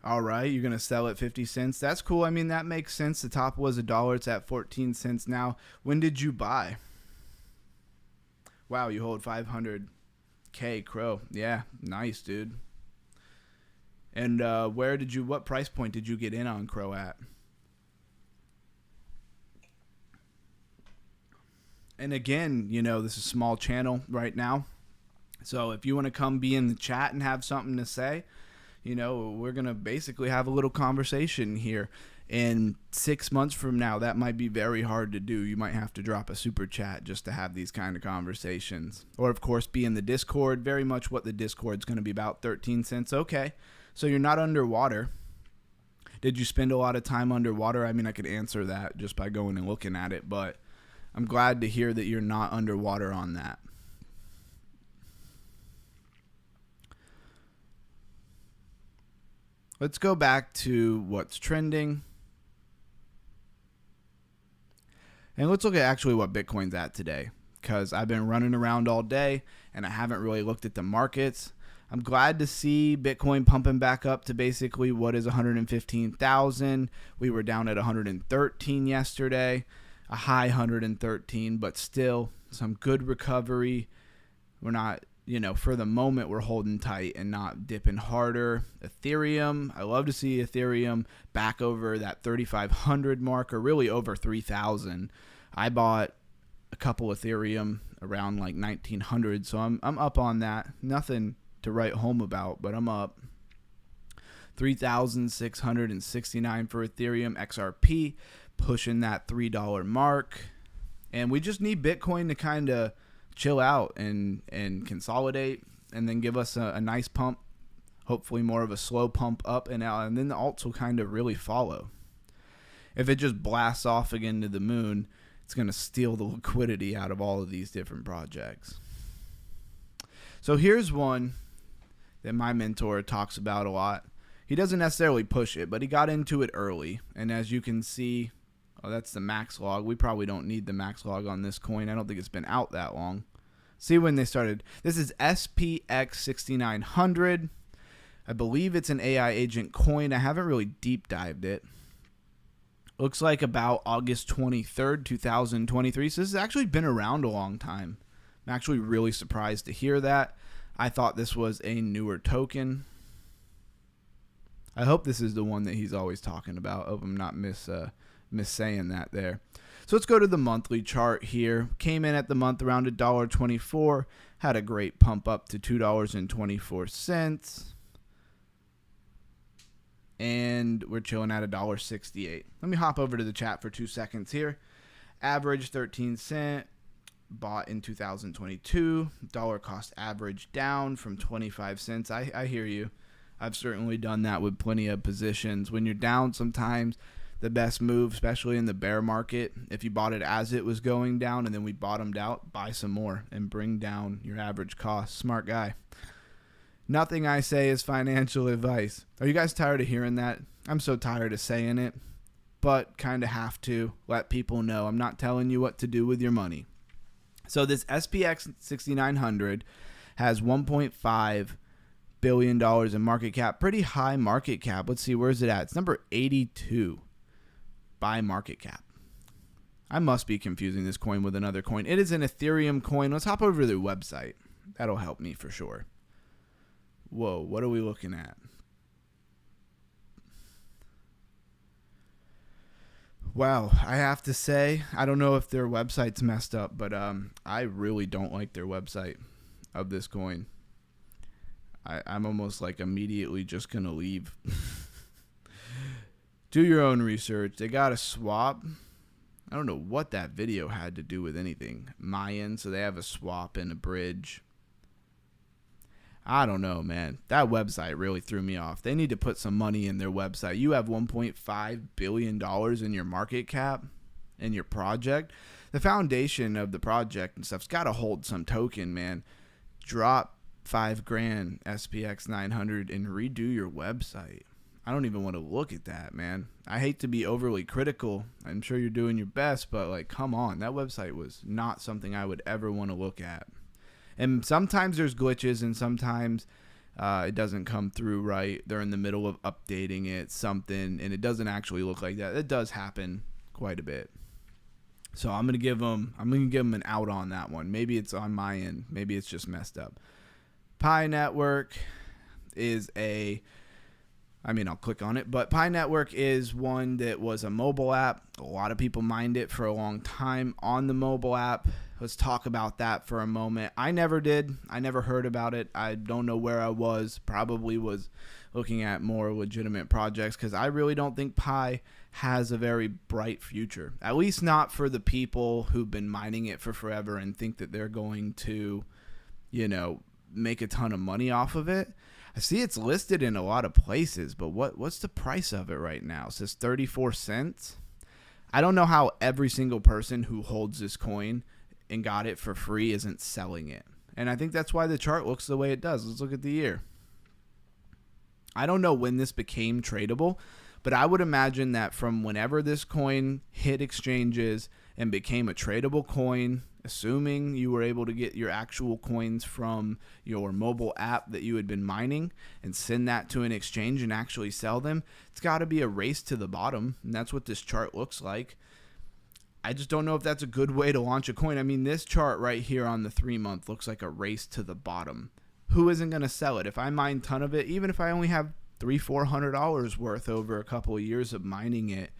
All right, you're going to sell at 50 cents. That's cool. I mean, that makes sense. The top was $1. It's at 14 cents now. When did you buy? Wow, you hold 500K Crow. Yeah, nice, dude. And what price point did you get in on Crow at? And again, this is a small channel right now. So if you want to come be in the chat and have something to say, we're going to basically have a little conversation here. And 6 months from now, that might be very hard to do. You might have to drop a super chat just to have these kind of conversations. Or, of course, be in the Discord. Very much what the Discord's going to be about, 13 cents. Okay, so you're not underwater. Did you spend a lot of time underwater? I mean, I could answer that just by going and looking at it. But I'm glad to hear that you're not underwater on that. Let's go back to what's trending. And let's look at actually what Bitcoin's at today, because I've been running around all day and I haven't really looked at the markets. I'm glad to see Bitcoin pumping back up to basically what is 115,000. We were down at 113 yesterday, a high 113, but still some good recovery. We're not, for the moment, we're holding tight and not dipping harder. Ethereum, I love to see Ethereum back over that 3,500 mark, or really over 3,000. I bought a couple Ethereum around like 1,900, so I'm up on that. Nothing to write home about, but I'm up. 3,669 for Ethereum XRP, pushing that $3 mark. And we just need Bitcoin to kind of chill out and consolidate and then give us a nice pump, hopefully more of a slow pump up and out, and then the alts will kind of really follow. If it just blasts off again to the moon, it's going to steal the liquidity out of all of these different projects. So here's one that my mentor talks about a lot. He doesn't necessarily push it, but he got into it early. And as you can see, that's the max log. We probably don't need the max log on this coin. I don't think it's been out that long. See when they started. This is SPX 6900. I believe it's an AI agent coin. I haven't really deep dived it. Looks like about August 23rd, 2023. So this has actually been around a long time. I'm actually really surprised to hear that. I thought this was a newer token. I hope this is the one that he's always talking about. I hope I'm not missaying that there. So let's go to the monthly chart here. Came in at the month around $1.24. Had a great pump up to $2.24. And we're chilling at $1.68. Let me hop over to the chat for 2 seconds here. Average 13 cent. Bought in 2022. Dollar cost average down from 25 cents. I hear you. I've certainly done that with plenty of positions. When you're down, sometimes the best move, especially in the bear market, if you bought it as it was going down and then we bottomed out, buy some more and bring down your average cost. Smart guy. Nothing I say is financial advice. Are you guys tired of hearing that? I'm so tired of saying it, but kind of have to let people know I'm not telling you what to do with your money. So this SPX 6900 has $1.5 billion in market cap. Pretty high market cap. Let's see, where's it at? It's number 82 by market cap. I must be confusing this coin with another coin. It is an Ethereum coin. Let's hop over to their website. That'll help me for sure. Whoa, what are we looking at? Wow, I have to say, I don't know if their website's messed up, but I really don't like their website of this coin. I'm almost like immediately just going to leave. Do your own research. They got a swap. I don't know what that video had to do with anything. Mayan, so they have a swap and a bridge. I don't know, man. That website really threw me off. They need to put some money in their website. You have $1.5 billion in your market cap in your project. The foundation of the project and stuff's got to hold some token, man. Drop $5,000 SPX 900 and redo your website. I don't even want to look at that, man. I hate to be overly critical. I'm sure you're doing your best, but like, come on. That website was not something I would ever want to look at. And sometimes there's glitches and sometimes it doesn't come through right. They're in the middle of updating it, something, and it doesn't actually look like that. It does happen quite a bit. So I'm gonna give them an out on that one. Maybe it's on my end. Maybe it's just messed up. Pi Network is I'll click on it, but Pi Network is one that was a mobile app. A lot of people mined it for a long time on the mobile app. Let's talk about that for a moment. I never did. I never heard about it. I don't know where I was. Probably was looking at more legitimate projects because I really don't think Pi has a very bright future. At least not for the people who've been mining it for forever and think that they're going to, make a ton of money off of it. I see it's listed in a lot of places, but what's the price of it right now? It says 34 cents. I don't know how every single person who holds this coin and got it for free isn't selling it. And I think that's why the chart looks the way it does. Let's look at the year. I don't know when this became tradable, but I would imagine that from whenever this coin hit exchanges and became a tradable coin, assuming you were able to get your actual coins from your mobile app that you had been mining and send that to an exchange and actually sell them, it's got to be a race to the bottom. And that's what this chart looks like. I just don't know if that's a good way to launch a coin. I mean, this chart right here on the 3-month looks like a race to the bottom. Who isn't going to sell it? If I mine a ton of it, even if I only have $300-$400 worth over a couple of years of mining it,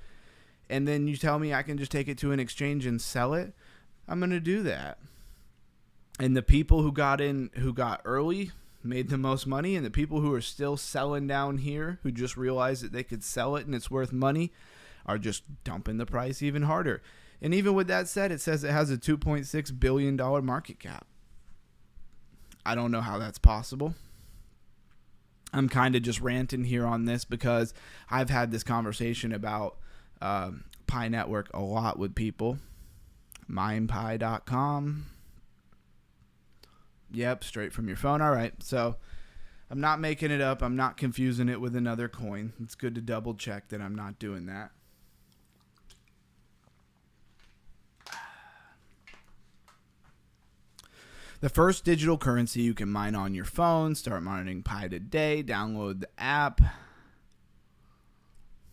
and then you tell me I can just take it to an exchange and sell it, I'm going to do that. And the people who got early made the most money, and the people who are still selling down here, who just realized that they could sell it and it's worth money, are just dumping the price even harder. And even with that said, it says it has a $2.6 billion market cap. I don't know how that's possible. I'm kind of just ranting here on this because I've had this conversation about Pi Network a lot with people. MinePi.com. Yep, straight from your phone. All right, so I'm not making it up. I'm not confusing it with another coin. It's good to double check that I'm not doing that. The first digital currency you can mine on your phone. Start mining Pi today. Download the app.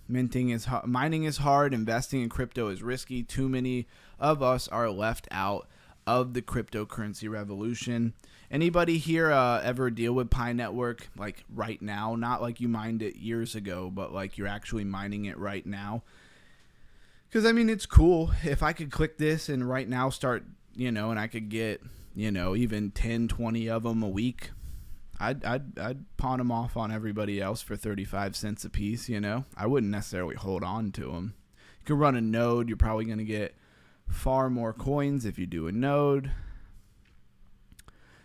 Mining is hard. Investing in crypto is risky. Too many of us are left out of the cryptocurrency revolution. Anybody here ever deal with Pi Network like right now? Not like you mined it years ago, but like you're actually mining it right now. Because I mean, it's cool. If I could click this and right now start, and I could get, even 10, 20 of them a week, I'd pawn them off on everybody else for 35 cents a piece, I wouldn't necessarily hold on to them. You can run a node. You're probably going to get far more coins if you do a node.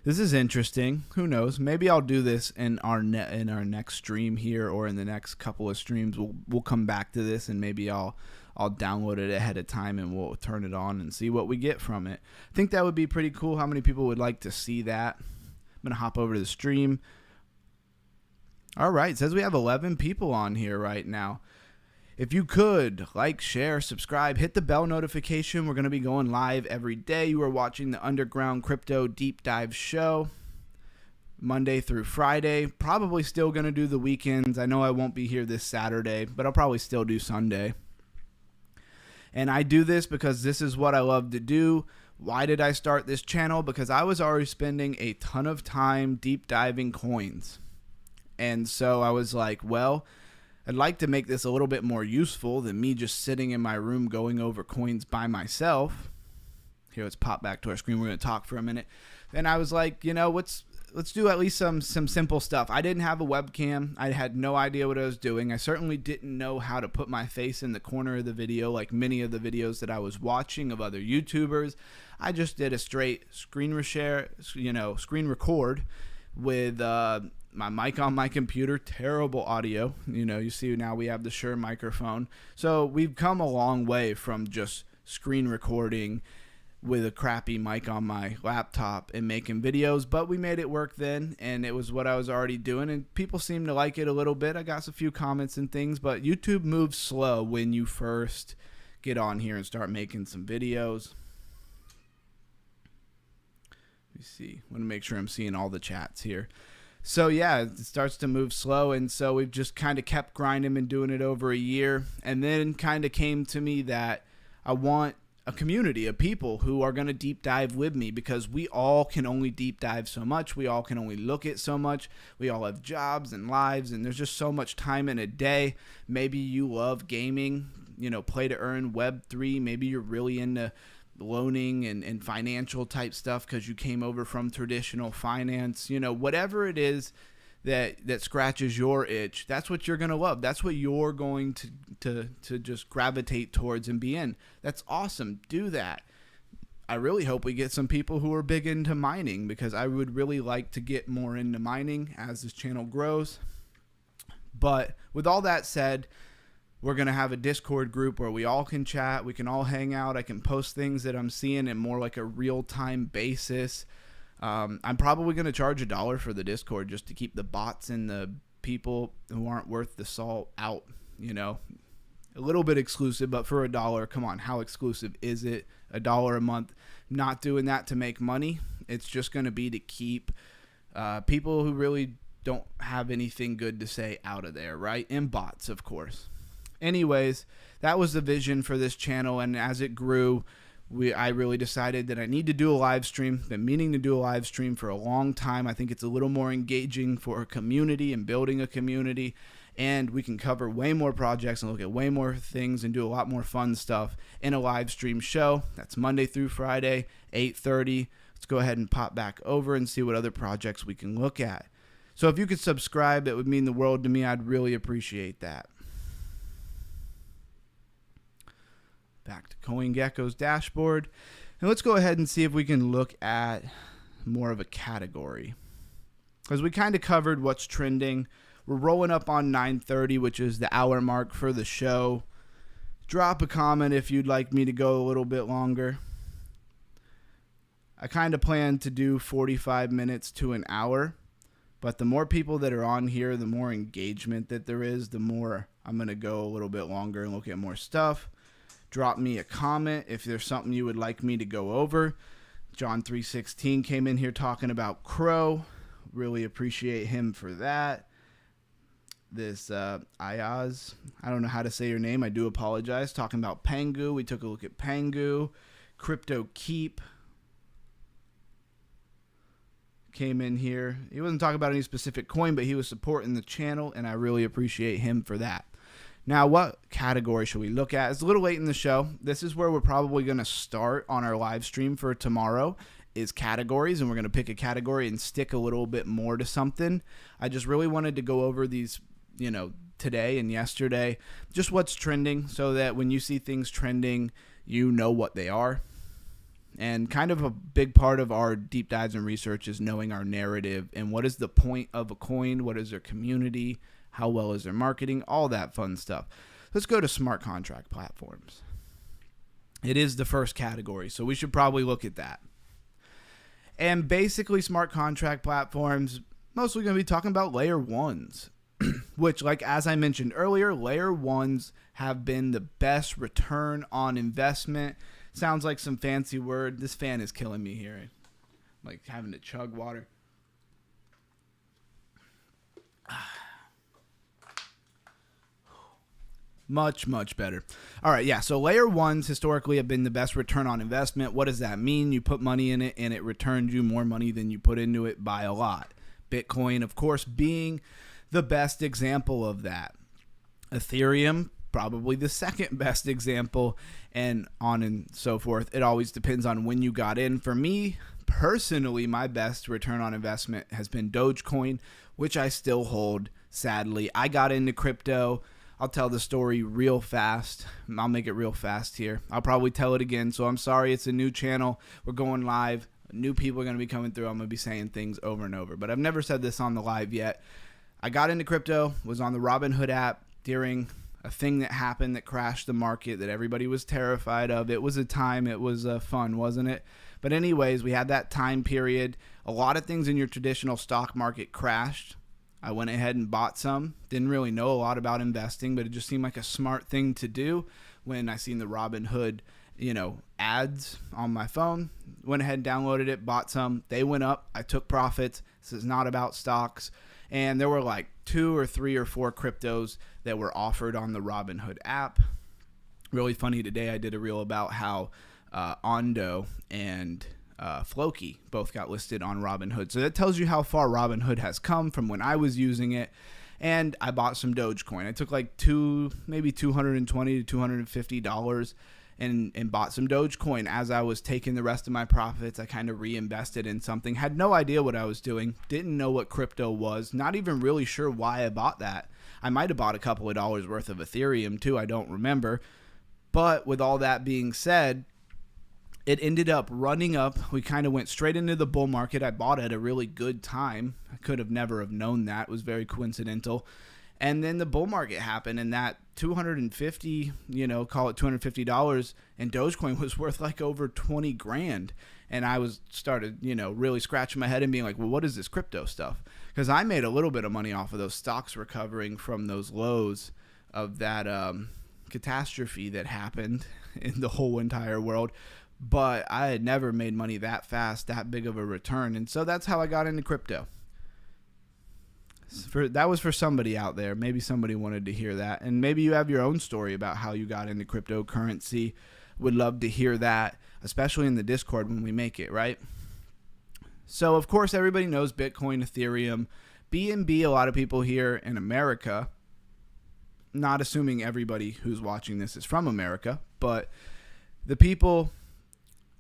This is interesting. Who knows? Maybe I'll do this in our next stream here, or in the next couple of streams. We'll come back to this, and maybe I'll download it ahead of time and we'll turn it on and see what we get from it. I think that would be pretty cool. How many people would like to see that? I'm going to hop over to the stream. All right. It says we have 11 people on here right now. If you could like, share, subscribe, hit the bell notification. We're going to be going live every day. You are watching the Underground Crypto Deep Dive Show Monday through Friday. Probably still going to do the weekends. I know I won't be here this Saturday, but I'll probably still do Sunday. And I do this because this is what I love to do. Why did I start this channel? Because I was already spending a ton of time deep diving coins. And so I was like, well, I'd like to make this a little bit more useful than me just sitting in my room going over coins by myself. Here, let's pop back to our screen. We're going to talk for a minute. And I was like, you know, let's do at least some simple stuff. I didn't have a webcam. I had no idea what I was doing. I certainly didn't know how to put my face in the corner of the video like many of the videos that I was watching of other YouTubers. I just did a straight screen record with my mic on my computer. Terrible audio. You know, you see now we have the Shure microphone. So we've come a long way from just screen recording with a crappy mic on my laptop and making videos, but we made it work then, and it was what I was already doing, and people seemed to like it a little bit. I got a few comments and things, but YouTube moves slow when you first get on here and start making some videos. Let me see. I want to make sure I'm seeing all the chats here. So yeah, it starts to move slow, and so we've just kind of kept grinding and doing it over a year, and then kind of came to me that I want a community of people who are going to deep dive with me, because we all can only deep dive so much. We all can only look at so much. We all have jobs and lives, and there's just so much time in a day. Maybe you love gaming, you know, play to earn, Web3. Maybe you're really into loaning and financial type stuff because you came over from traditional finance. You know, whatever it is that scratches your itch, that's what you're going to love. That's what you're going to just gravitate towards and be in. That's awesome. Do that. I really hope we get some people who are big into mining, because I would really like to get more into mining as this channel grows. But with all that said, we're going to have a Discord group where we all can chat. We can all hang out. I can post things that I'm seeing in more like a real-time basis. I'm probably going to charge $1 for the Discord just to keep the bots and the people who aren't worth the salt out, you know. A little bit exclusive, but for $1, come on, how exclusive is it? $1 a month. Not doing that to make money. It's just going to be to keep people who really don't have anything good to say out of there, right? And bots, of course. Anyways, that was the vision for this channel, and as it grew, I really decided that I need to do a live stream. Been meaning to do a live stream for a long time. I think it's a little more engaging for a community and building a community, and we can cover way more projects and look at way more things and do a lot more fun stuff in a live stream show. That's Monday through Friday, 8:30. Let's go ahead and pop back over and see what other projects we can look at. So if you could subscribe, it would mean the world to me. I'd really appreciate that. Back to CoinGecko's dashboard. And let's go ahead and see if we can look at more of a category, because we kind of covered what's trending. We're rolling up on 9:30, which is the hour mark for the show. Drop a comment if you'd like me to go a little bit longer. I kind of plan to do 45 minutes to an hour, but the more people that are on here, the more engagement that there is, the more I'm going to go a little bit longer and look at more stuff. Drop me a comment if there's something you would like me to go over. John316 came in here talking about Crow. Really appreciate him for that. This Ayaz, I don't know how to say your name. I do apologize. Talking about Pengu. We took a look at Pengu. Crypto Keep came in here. He wasn't talking about any specific coin, but he was supporting the channel, and I really appreciate him for that. Now, what category should we look at? It's a little late in the show. This is where we're probably going to start on our live stream for tomorrow, is categories, and we're going to pick a category and stick a little bit more to something. I just really wanted to go over these, you know, today and yesterday, just what's trending, so that when you see things trending, you know what they are. And kind of a big part of our deep dives and research is knowing our narrative and what is the point of a coin, what is their community, how well is their marketing, all that fun stuff. Let's go to smart contract platforms. It is the first category, so we should probably look at that. And basically, smart contract platforms, mostly going to be talking about layer ones, which, like as I mentioned earlier, layer ones have been the best return on investment. Sounds like some fancy word. This fan is killing me here. I'm like having to chug water. Much, much better. All right, yeah, so layer ones historically have been the best return on investment. What does that mean? You put money in it and it returns you more money than you put into it by a lot. Bitcoin, of course, being the best example of that. Ethereum, probably the second best example, and on and so forth. It always depends on when you got in. For me, personally, my best return on investment has been Dogecoin, which I still hold, sadly. I got into crypto. I'll tell the story real fast. I'll make it real fast here. I'll probably tell it again, so I'm sorry. It's a new channel. We're going live. New people are going to be coming through. I'm going to be saying things over and over, but I've never said this on the live yet. I got into crypto, was on the Robinhood app during a thing that happened that crashed the market that everybody was terrified of. It was a time. It was fun, wasn't it? But anyways, we had that time period. A lot of things in your traditional stock market crashed. I went ahead and bought some. Didn't really know a lot about investing, but it just seemed like a smart thing to do when I seen the Robinhood, ads on my phone. Went ahead and downloaded it, bought some. They went up. I took profits. This is not about stocks. And there were like 2 or 3 or 4 cryptos that were offered on the Robinhood app. Really funny today, I did a reel about how Ondo and Floki both got listed on Robinhood. So that tells you how far Robinhood has come from when I was using it. And I bought some Dogecoin. I took like maybe $220 to $250 and bought some Dogecoin. As I was taking the rest of my profits, I kind of reinvested in something. Had no idea what I was doing. Didn't know what crypto was. Not even really sure why I bought that. I might have bought a couple of dollars worth of Ethereum too. I don't remember. But with all that being said, it ended up running up. We kind of went straight into the bull market. I bought at a really good time. I could have never have known that. It was very coincidental. And then the bull market happened, and that $250, call it $250, and Dogecoin was worth like over 20 grand. And I started, really scratching my head and being like, well, what is this crypto stuff? Because I made a little bit of money off of those stocks recovering from those lows of that catastrophe that happened in the whole entire world. But I had never made money that fast, that big of a return. And so that's how I got into crypto. That was for somebody out there. Maybe somebody wanted to hear that. And maybe you have your own story about how you got into cryptocurrency. Would love to hear that, especially in the Discord when we make it, right? So, of course, everybody knows Bitcoin, Ethereum, BNB. A lot of people here in America, not assuming everybody who's watching this is from America, but the people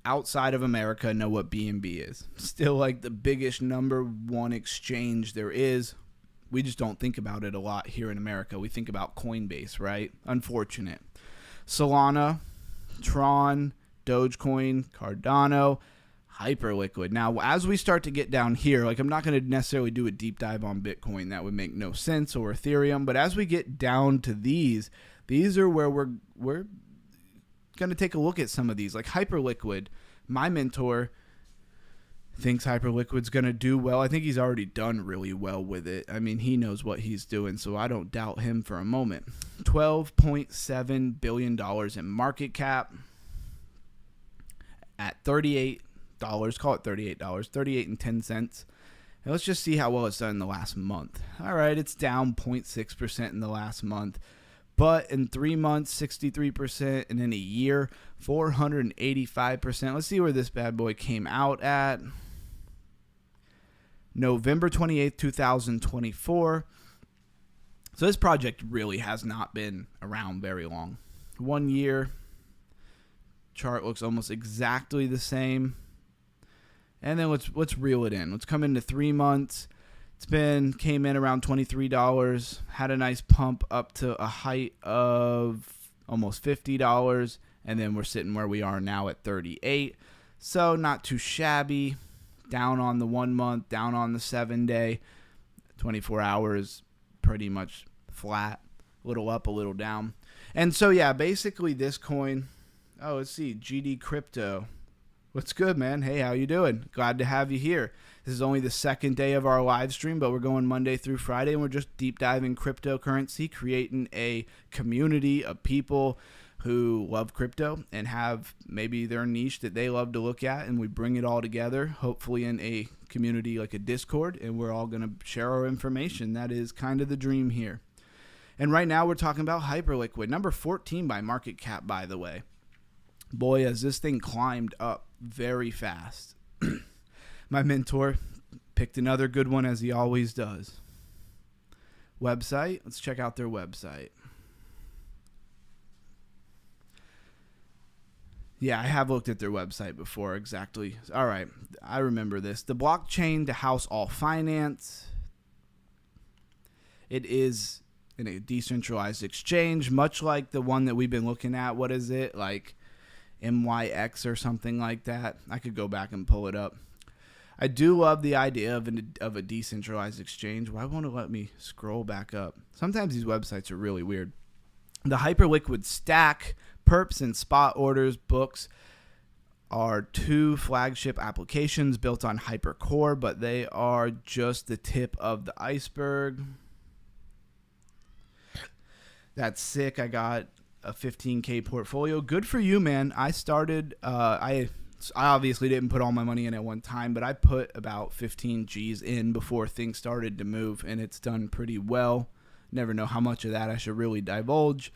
outside of America know what BNB is. Still like the biggest number one exchange there is. We just don't think about it a lot here in America. We think about Coinbase, right? Unfortunate. Solana, Tron, Dogecoin, Cardano, Hyperliquid. Now, as we start to get down here, like I'm not going to necessarily do a deep dive on Bitcoin. That would make no sense, or Ethereum. But as we get down to these are where we're going to take a look at some of these. Like Hyperliquid, my mentor thinks Hyperliquid's going to do well. I think he's already done really well with it. I mean, he knows what he's doing, so I don't doubt him for a moment. $12.7 billion in market cap at $38. Call it $38. $38.10. Now let's just see how well it's done in the last month. All right, it's down 0.6% in the last month. But in 3 months, 63%, and in a year, 485%. Let's see where this bad boy came out at. November 28th, 2024. So this project really has not been around very long. 1 year. Chart looks almost exactly the same. And then let's reel it in. Let's come into 3 months. Came in around $23, had a nice pump up to a height of almost $50, and then we're sitting where we are now at 38. So not too shabby. Down on the 1 month, down on the 7 day, 24 hours, pretty much flat, a little up, a little down. And so yeah, basically this coin, let's see, GD Crypto. What's good, man? Hey, how you doing? Glad to have you here. This is only the second day of our live stream, but we're going Monday through Friday, and we're just deep diving cryptocurrency, creating a community of people who love crypto and have maybe their niche that they love to look at, and we bring it all together, hopefully in a community like a Discord, and we're all going to share our information. That is kind of the dream here. And right now we're talking about Hyperliquid, number 14 by market cap, by the way. Boy, has this thing climbed up very fast. My mentor picked another good one, as he always does. Website, let's check out their website. Yeah, I have looked at their website before, exactly. All right, I remember this. The blockchain to house all finance. It is in a decentralized exchange, much like the one that we've been looking at. What is it, like MYX or something like that? I could go back and pull it up. I do love the idea of a decentralized exchange. Why won't it let me scroll back up? Sometimes these websites are really weird. The Hyperliquid stack, perps and spot orders books are two flagship applications built on Hypercore, but they are just the tip of the iceberg. That's sick. I got a 15K portfolio. Good for you, man. I started, I obviously didn't put all my money in at one time, but I put about 15 G's in before things started to move, and it's done pretty well. Never know how much of that I should really divulge.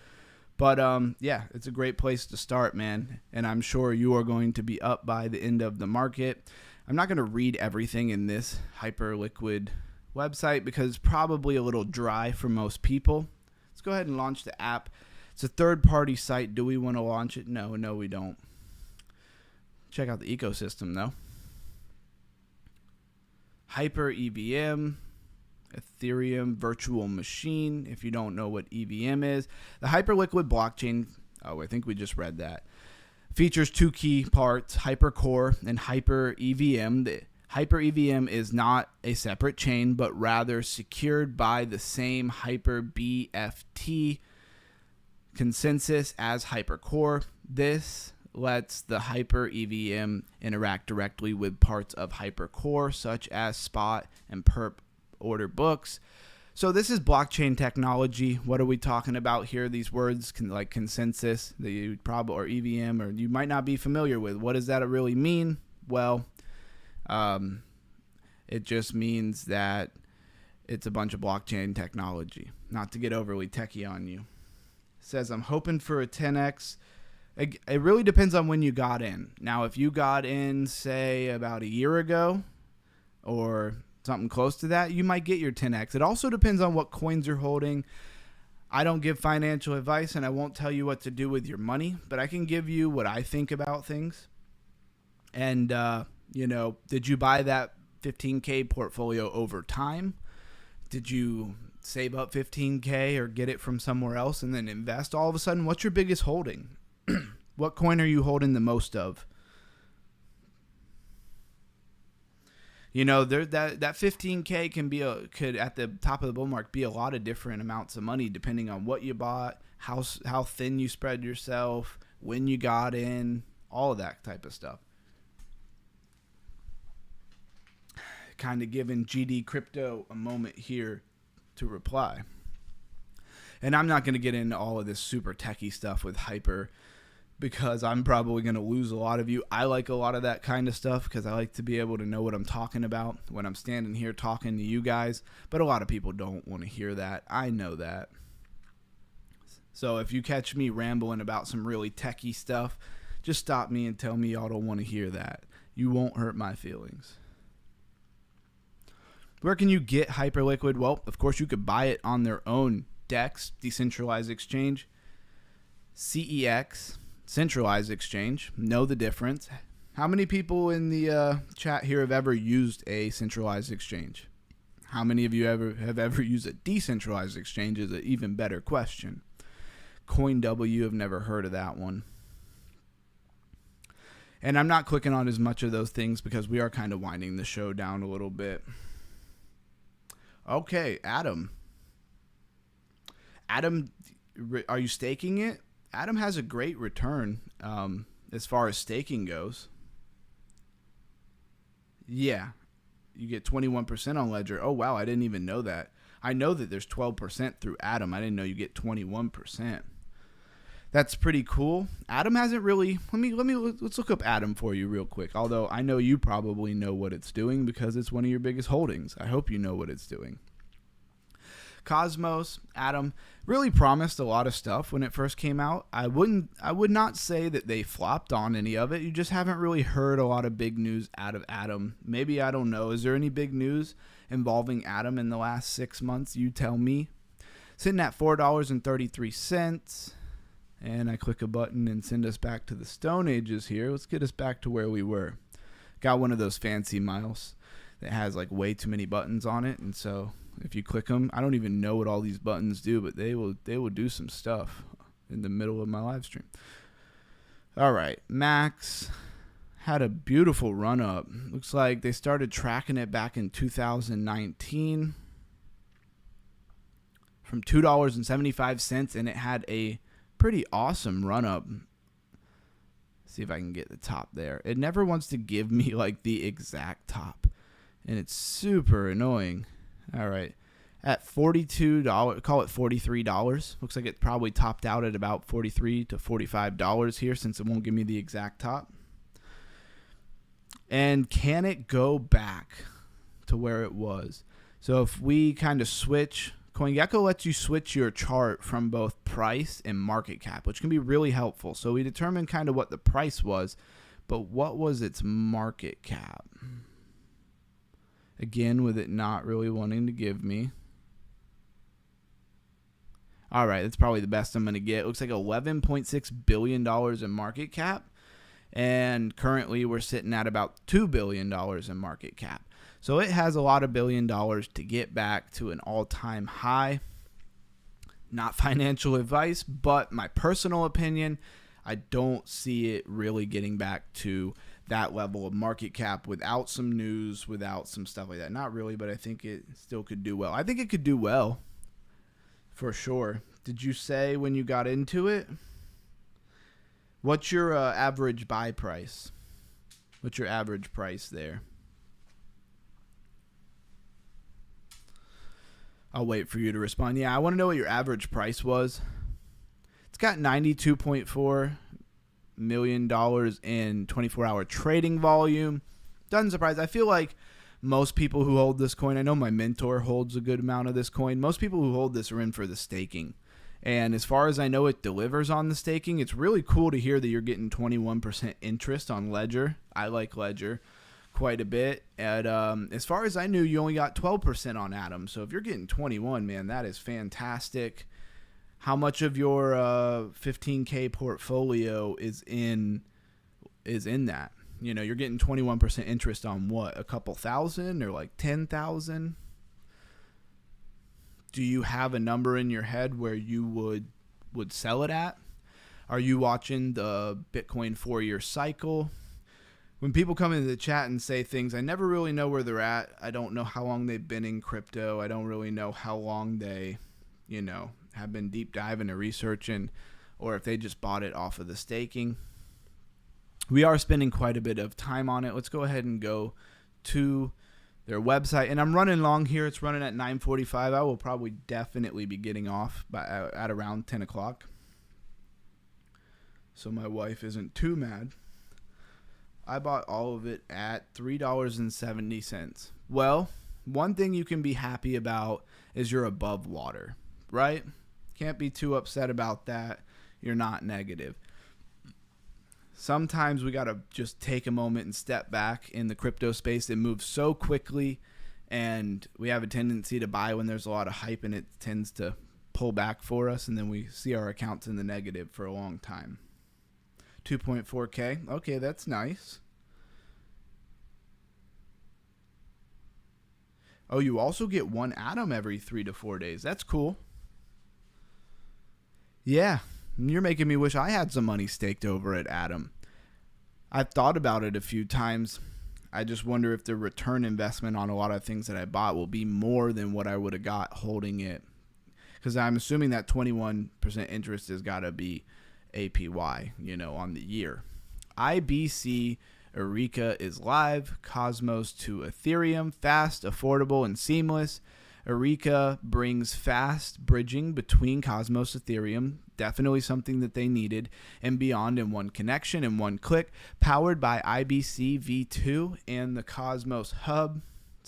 But, yeah, it's a great place to start, man. And I'm sure you are going to be up by the end of the market. I'm not going to read everything in this Hyperliquid website because it's probably a little dry for most people. Let's go ahead and launch the app. It's a third-party site. Do we want to launch it? No, we don't. Check out the ecosystem, though. Hyper EVM, Ethereum virtual machine. If you don't know what EVM is, the Hyperliquid blockchain, oh, I think we just read that, features two key parts, Hypercore and Hyper EVM. The Hyper EVM is not a separate chain, but rather secured by the same Hyper BFT consensus as Hypercore. This lets the Hyper EVM interact directly with parts of Hypercore, such as spot and perp order books. So this is blockchain technology. What are we talking about here? These words like consensus that you probably, or EVM, or you might not be familiar with. What does that really mean? Well, it just means that it's a bunch of blockchain technology. Not to get overly techie on you. It says I'm hoping for a 10x. It really depends on when you got in. Now, if you got in, say, about a year ago or something close to that, you might get your 10x. It also depends on what coins you're holding. I don't give financial advice, and I won't tell you what to do with your money, but I can give you what I think about things. And, did you buy that 15K portfolio over time? Did you save up 15K or get it from somewhere else and then invest all of a sudden? What's your biggest holding? What coin are you holding the most of? That 15K could at the top of the bull market be a lot of different amounts of money depending on what you bought, how thin you spread yourself, when you got in, all of that type of stuff. Kind of giving GD Crypto a moment here to reply. And I'm not going to get into all of this super techie stuff with Hyper because I'm probably going to lose a lot of you. I like a lot of that kind of stuff because I like to be able to know what I'm talking about when I'm standing here talking to you guys. But a lot of people don't want to hear that. I know that. So if you catch me rambling about some really techie stuff, just stop me and tell me y'all don't want to hear that. You won't hurt my feelings. Where can you get Hyperliquid? Well, of course, you could buy it on their own DEX, decentralized exchange. CEX, centralized exchange. Know the difference. How many people in the chat here have ever used a centralized exchange? How many of you have ever used a decentralized exchange is an even better question. CoinW, have never heard of that one. And I'm not clicking on as much of those things because we are kind of winding the show down a little bit. Okay, Adam. Adam, are you staking it? Adam has a great return as far as staking goes. Yeah, you get 21% on Ledger. Oh, wow, I didn't even know that. I know that there's 12% through Adam. I didn't know you get 21%. That's pretty cool. Adam hasn't really. Let's look up Adam for you real quick. Although I know you probably know what it's doing because it's one of your biggest holdings. I hope you know what it's doing. Cosmos, Atom really promised a lot of stuff when it first came out. I would not say that they flopped on any of it. You just haven't really heard a lot of big news out of Atom. Maybe, I don't know. Is there any big news involving Atom in the last 6 months? You tell me. Sitting at $4.33. And I click a button and send us back to the Stone Ages here. Let's get us back to where we were. Got one of those fancy miles that has like way too many buttons on it, and so if you click them, I don't even know what all these buttons do, but they will do some stuff in the middle of my live stream. All right, Max had a beautiful run up. Looks like they started tracking it back in 2019 from $2.75, and it had a pretty awesome run up. See if I can get the top there. It never wants to give me like the exact top, and it's super annoying. All right, at $42, call it $43. Looks like it probably topped out at about $43 to $45 here, since it won't give me the exact top. And can it go back to where it was? So if we kind of switch, CoinGecko lets you switch your chart from both price and market cap, which can be really helpful. So we determined kind of what the price was, but what was its market cap? Again, with it not really wanting to give me. All right, that's probably the best I'm going to get. It looks like $11.6 billion in market cap. And currently we're sitting at about $2 billion in market cap. So it has a lot of $1 billion to get back to an all-time high. Not financial advice, but my personal opinion, I don't see it really getting back to that level of market cap without some news, without some stuff like that. Not really, but I think it still could do well. I think it could do well, for sure. Did you say when you got into it? What's your average buy price? What's your average price there? I'll wait for you to respond. Yeah, I want to know what your average price was. It's got $92.4 million in 24-hour trading volume. Doesn't surprise. I feel like most people who hold this coin, I know my mentor holds a good amount of this coin. Most people who hold this are in for the staking. And as far as I know, it delivers on the staking. It's really cool to hear that you're getting 21% interest on Ledger. I like Ledger quite a bit. And as far as I knew, you only got 12% on Atom. So if you're getting 21, man, that is fantastic. How much of your 15K portfolio is in that? You know, you're getting 21% interest on what? A couple thousand or like 10,000? Do you have a number in your head where you would sell it at? Are you watching the Bitcoin 4-year cycle? When people come into the chat and say things, I never really know where they're at. I don't know how long they've been in crypto. I don't really know how long they, have been deep diving and researching, or if they just bought it off of the staking. We are spending quite a bit of time on it. Let's go ahead and go to their website. And I'm running long here. It's running at 9:45. I will probably definitely be getting off at around 10 o'clock. So my wife isn't too mad. I bought all of it at $3.70. Well, one thing you can be happy about is you're above water, right? Can't be too upset about that. You're not negative. Sometimes we got to just take a moment and step back in the crypto space. It moves so quickly, and we have a tendency to buy when there's a lot of hype, and it tends to pull back for us, and then we see our accounts in the negative for a long time. 2.4K. Okay, that's nice. Oh, you also get one Atom every 3 to 4 days. That's cool. Yeah. You're making me wish I had some money staked over at Atom. I've thought about it a few times. I just wonder if the return investment on a lot of things that I bought will be more than what I would have got holding it. Because I'm assuming that 21% interest has got to be APY, on the year. IBC Eureka is live. Cosmos to Ethereum. Fast, affordable, and seamless. Eureka brings fast bridging between Cosmos Ethereum, definitely something that they needed, and beyond in one connection and one click, powered by IBC V2 and the Cosmos Hub.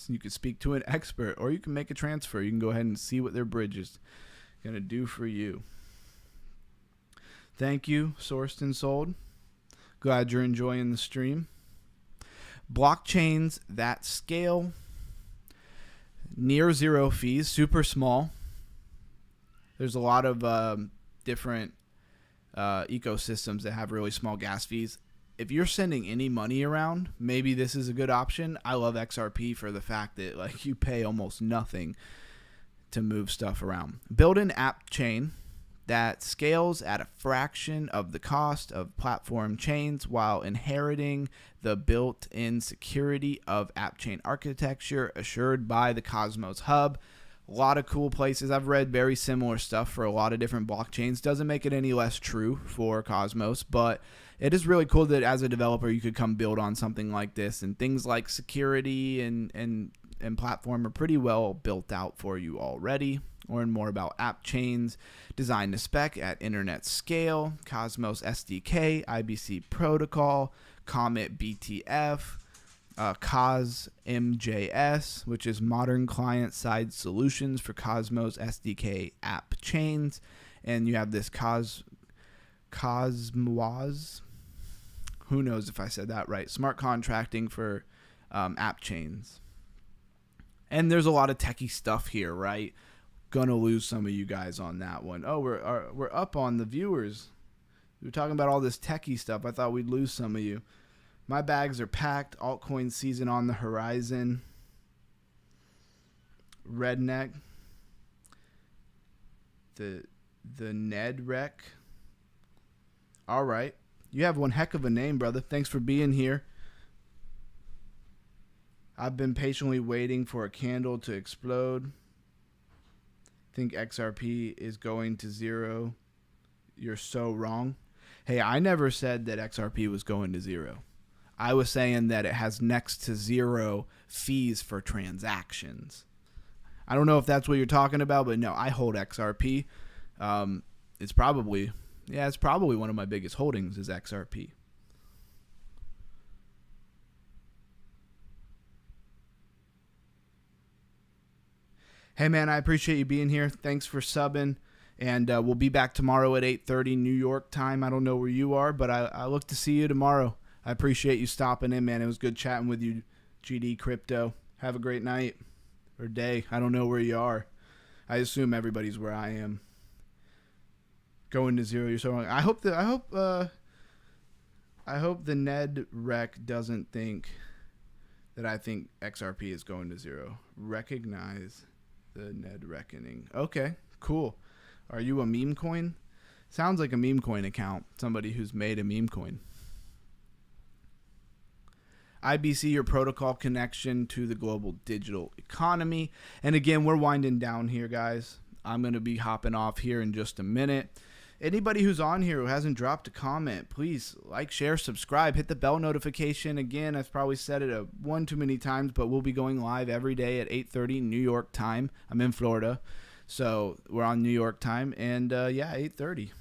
You can speak to an expert, or you can make a transfer. You can go ahead and see what their bridge is going to do for you. Thank you, Sourced and Sold. Glad you're enjoying the stream. Blockchains that scale, near zero fees, super small. There's a lot of different ecosystems that have really small gas fees. If you're sending any money around, maybe this is a good option. I love XRP for the fact that like you pay almost nothing to move stuff around. Build an app chain that scales at a fraction of the cost of platform chains while inheriting the built-in security of app chain architecture assured by the Cosmos Hub. A lot of cool places. I've read very similar stuff for a lot of different blockchains. Doesn't make it any less true for Cosmos, but it is really cool that as a developer you could come build on something like this, and things like security and platform are pretty well built out for you already. Learn more about app chains, design to spec at internet scale, Cosmos SDK, IBC protocol, Comet BTF, Cos MJS, which is modern client-side solutions for Cosmos SDK app chains. And you have this Cosmos, who knows if I said that right, smart contracting for app chains. And there's a lot of techie stuff here, right? Gonna lose some of you guys on that one. Oh, we're up on the viewers. We were talking about all this techie stuff. I thought we'd lose some of you. My bags are packed. Altcoin season on the horizon. Redneck. The Ned Wreck. All right. You have one heck of a name, brother. Thanks for being here. I've been patiently waiting for a candle to explode. Think XRP is going to zero. You're so wrong. Hey, I never said that XRP was going to zero. I was saying that it has next to zero fees for transactions. I don't know if that's what you're talking about, but no, I hold XRP. It's probably one of my biggest holdings is XRP. Hey, man, I appreciate you being here. Thanks for subbing. And we'll be back tomorrow at 8:30 New York time. I don't know where you are, but I look to see you tomorrow. I appreciate you stopping in, man. It was good chatting with you, GD Crypto. Have a great night or day. I don't know where you are. I assume everybody's where I am. Going to zero. You're so wrong. I hope the Ned Rec doesn't think that I think XRP is going to zero. Recognize the Ned Reckoning. Okay, cool. Are you a meme coin? Sounds like a meme coin account. Somebody who's made a meme coin. IBC, your protocol connection to the global digital economy. And again, we're winding down here, guys. I'm going to be hopping off here in just a minute. Anybody who's on here who hasn't dropped a comment, please like, share, subscribe, hit the bell notification. Again, I've probably said it one too many times, but we'll be going live every day at 8:30 New York time. I'm in Florida, so we're on New York time. And yeah, 8:30.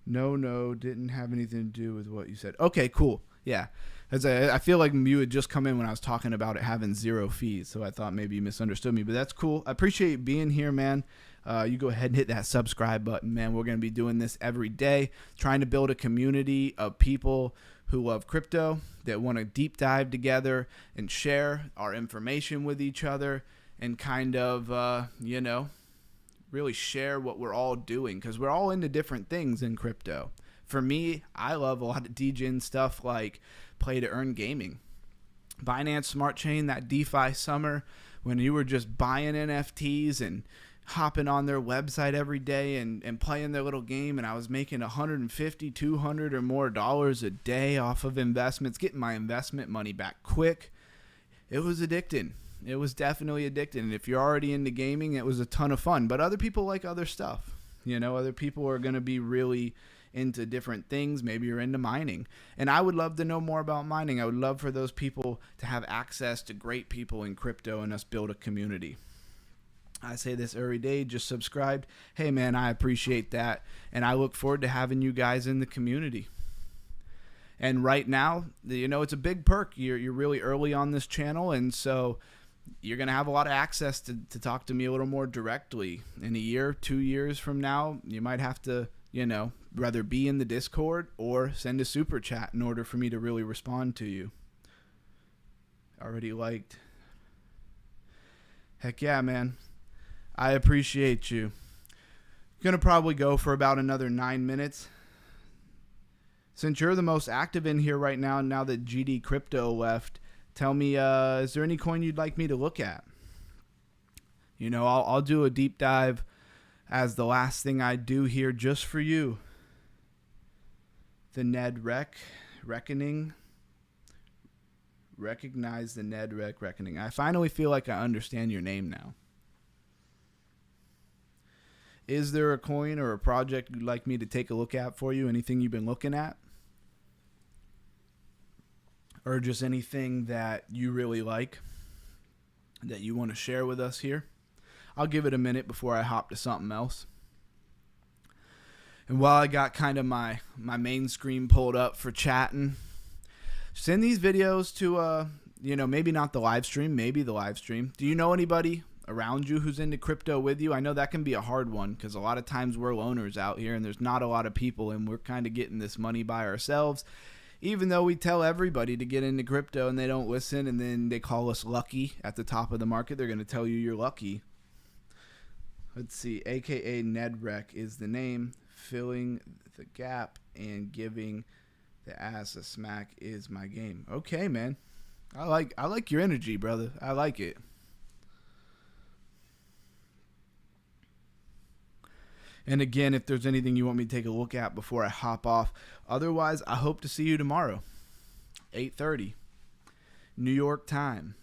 No, didn't have anything to do with what you said. Okay, cool. Yeah. I feel like you had just come in when I was talking about it having zero fees, so I thought maybe you misunderstood me, but that's cool. I appreciate you being here, man. You go ahead and hit that subscribe button, man. We're going to be doing this every day, trying to build a community of people who love crypto, that want to deep dive together and share our information with each other and kind of, really share what we're all doing, because we're all into different things in crypto. For me, I love a lot of DGen stuff like play to earn gaming. Binance Smart Chain, that DeFi summer when you were just buying NFTs and hopping on their website every day and playing their little game, and I was making $150, $200 or more dollars a day off of investments, getting my investment money back quick. It was addicting. It was definitely addicting. And if you're already into gaming, it was a ton of fun. But other people like other stuff. Other people are going to be really into different things. Maybe you're into mining. And I would love to know more about mining. I would love for those people to have access to great people in crypto and us build a community. I say this every day, just subscribed. Hey, man, I appreciate that. And I look forward to having you guys in the community. And right now, it's a big perk. You're really early on this channel, and so you're going to have a lot of access to talk to me a little more directly. In a year, 2 years from now, you might have to, rather be in the Discord or send a super chat in order for me to really respond to you. Already liked. Heck yeah, man. I appreciate you. Going to probably go for about another 9 minutes. Since you're the most active in here right now, now that GD Crypto left, tell me, is there any coin you'd like me to look at? I'll do a deep dive as the last thing I do here just for you. The Ned Reckoning. Recognize the Ned Reckoning. I finally feel like I understand your name now. Is there a coin or a project you'd like me to take a look at for you? Anything you've been looking at? Or just anything that you really like that you want to share with us here? I'll give it a minute before I hop to something else. And while I got kind of my main screen pulled up for chatting, send these videos to, maybe not the live stream, maybe the live stream. Do you know anybody around you who's into crypto with you? I know that can be a hard one because a lot of times we're loners out here and there's not a lot of people and we're kind of getting this money by ourselves. Even though we tell everybody to get into crypto and they don't listen, and then they call us lucky at the top of the market, they're going to tell you you're lucky. Let's see, AKA Nedrec is the name. Filling the gap and giving the ass a smack is my game. Okay, man. I like your energy, brother. I like it. And again, if there's anything you want me to take a look at before I hop off. Otherwise, I hope to see you tomorrow, 8:30, New York time.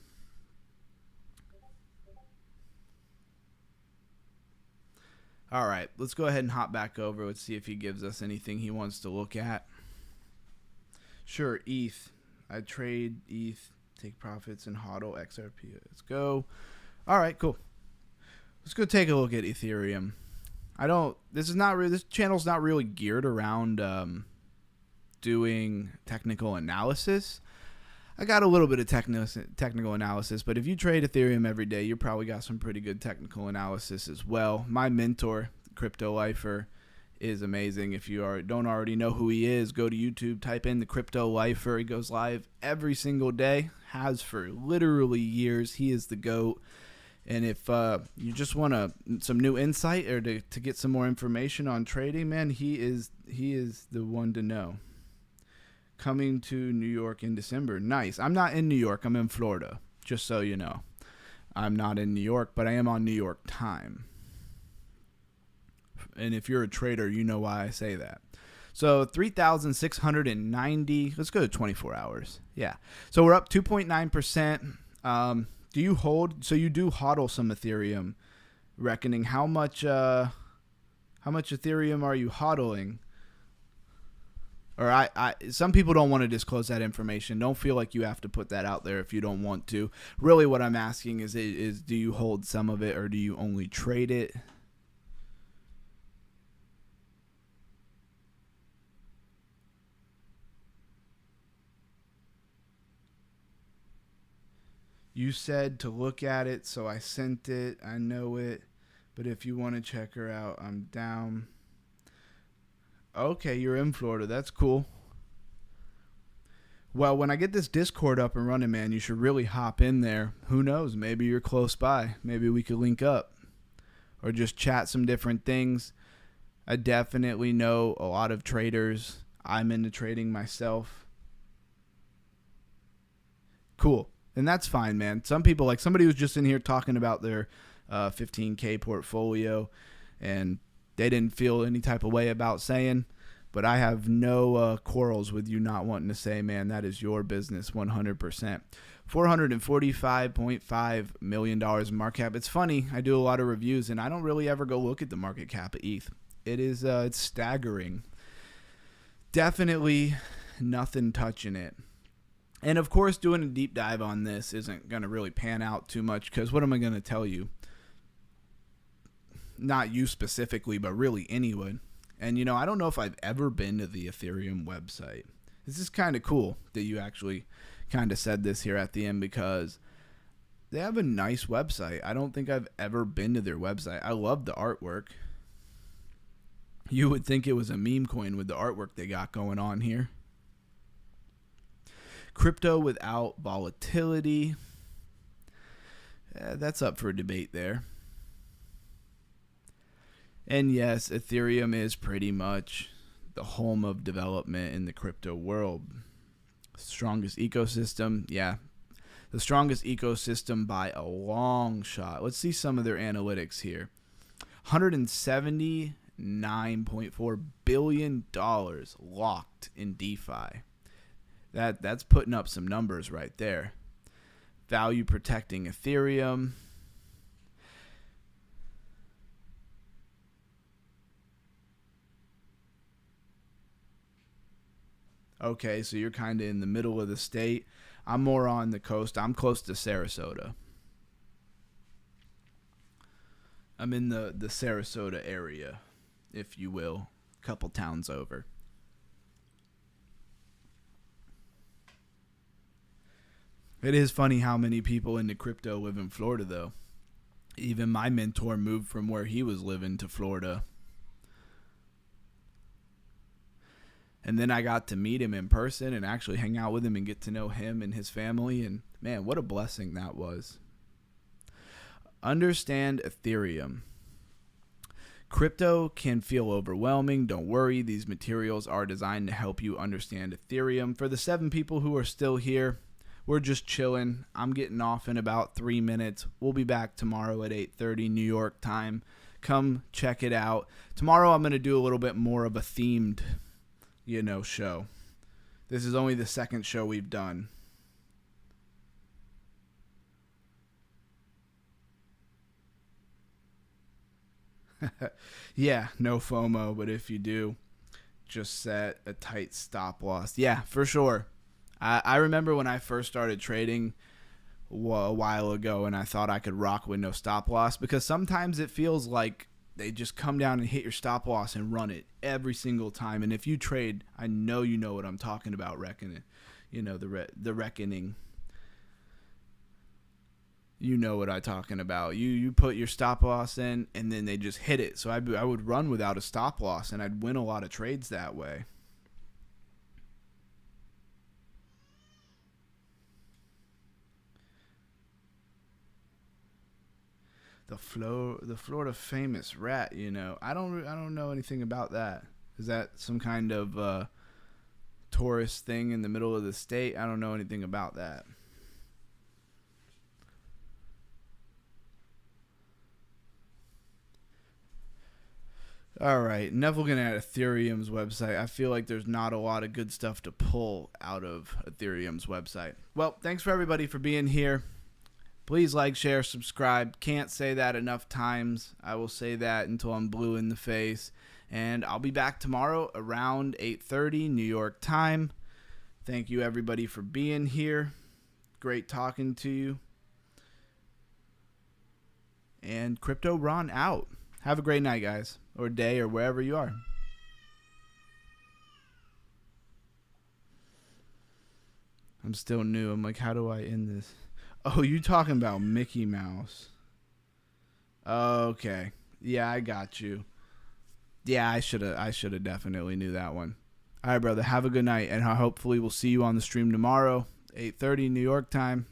All right, let's go ahead and hop back over. Let's see if he gives us anything he wants to look at. Sure, ETH. I trade ETH, take profits, and hodl XRP. Let's go. All right, cool. Let's go take a look at Ethereum. This channel's not really geared around doing technical analysis. I got a little bit of technical analysis, but if you trade Ethereum every day, you probably got some pretty good technical analysis as well. My mentor, Crypto Lifer, is amazing. If you don't already know who he is, go to YouTube, type in the Crypto Lifer. He goes live every single day, has for literally years. He is the GOAT. And if you just want some new insight or to get some more information on trading, man, he is the one to know. Coming to New York in December. Nice. I'm not in New York. I'm in Florida, just so you know. I'm not in New York, but I am on New York time. And if you're a trader, you know why I say that. So 3,690. Let's go to 24 hours. Yeah. So we're up 2.9%. Do you hold? So you do hodl some Ethereum. Reckoning how much Ethereum are you hodling? Or some people don't want to disclose that information. Don't feel like you have to put that out there if you don't want to. Really, what I'm asking is do you hold some of it or do you only trade it? You said to look at it, so I sent it. I know it. But if you want to check her out, I'm down. Okay, you're in Florida. That's cool. Well, when I get this Discord up and running, man, you should really hop in there. Who knows? Maybe you're close by. Maybe we could link up or just chat some different things. I definitely know a lot of traders. I'm into trading myself. Cool. And that's fine, man. Some people, like somebody was just in here talking about their 15K portfolio, and they didn't feel any type of way about saying, but I have no quarrels with you not wanting to say, man, that is your business 100%. $445.5 million in market cap. It's funny. I do a lot of reviews, and I don't really ever go look at the market cap of ETH. It's staggering. Definitely nothing touching it. And, of course, doing a deep dive on this isn't going to really pan out too much because what am I going to tell you? Not you specifically, but really anyone. And, I don't know if I've ever been to the Ethereum website. This is kind of cool that you actually kind of said this here at the end, because they have a nice website. I don't think I've ever been to their website. I love the artwork. You would think it was a meme coin with the artwork they got going on here. Crypto without volatility. That's up for debate there. And yes, Ethereum is pretty much the home of development in the crypto world. Strongest ecosystem, yeah. The strongest ecosystem by a long shot. Let's see some of their analytics here. $179.4 billion locked in DeFi. That's putting up some numbers right there. Value protecting Ethereum. Okay, so you're kind of in the middle of the state. I'm more on the coast. I'm close to Sarasota. I'm in the Sarasota area, if you will, a couple towns over. It is funny how many people into crypto live in Florida, though. Even my mentor moved from where he was living to Florida. And then I got to meet him in person and actually hang out with him and get to know him and his family. And man, what a blessing that was. Understand Ethereum. Crypto can feel overwhelming. Don't worry. These materials are designed to help you understand Ethereum. For the 7 people who are still here, we're just chilling. I'm getting off in about 3 minutes. We'll be back tomorrow at 8:30 New York time. Come check it out. Tomorrow I'm going to do a little bit more of a themed show. This is only the second show we've done. Yeah, no FOMO, but if you do, just set a tight stop loss. Yeah, for sure. I remember when I first started trading a while ago, and I thought I could rock with no stop loss, because sometimes it feels like they just come down and hit your stop loss and run it every single time. And if you trade, I know you know what I'm talking about, reckoning. The reckoning. You know what I'm talking about. You put your stop loss in, and then they just hit it. So I would run without a stop loss, and I'd win a lot of trades that way. The Florida famous rat, I don't know anything about that. Is that some kind of tourist thing in the middle of the state? I don't know anything about that. All right, enough looking at Ethereum's website. I feel like there's not a lot of good stuff to pull out of Ethereum's website. Well, thanks for everybody for being here. Please like, share, subscribe. Can't say that enough times. I will say that until I'm blue in the face. And I'll be back tomorrow around 8:30 New York time. Thank you, everybody, for being here. Great talking to you. And Crypto Ron out. Have a great night, guys. Or day, or wherever you are. I'm still new. I'm like, how do I end this? Oh, you talking about Mickey Mouse. Okay. Yeah, I got you. Yeah, I should have definitely knew that one. All right, brother. Have a good night, and hopefully we'll see you on the stream tomorrow, 8:30 New York time.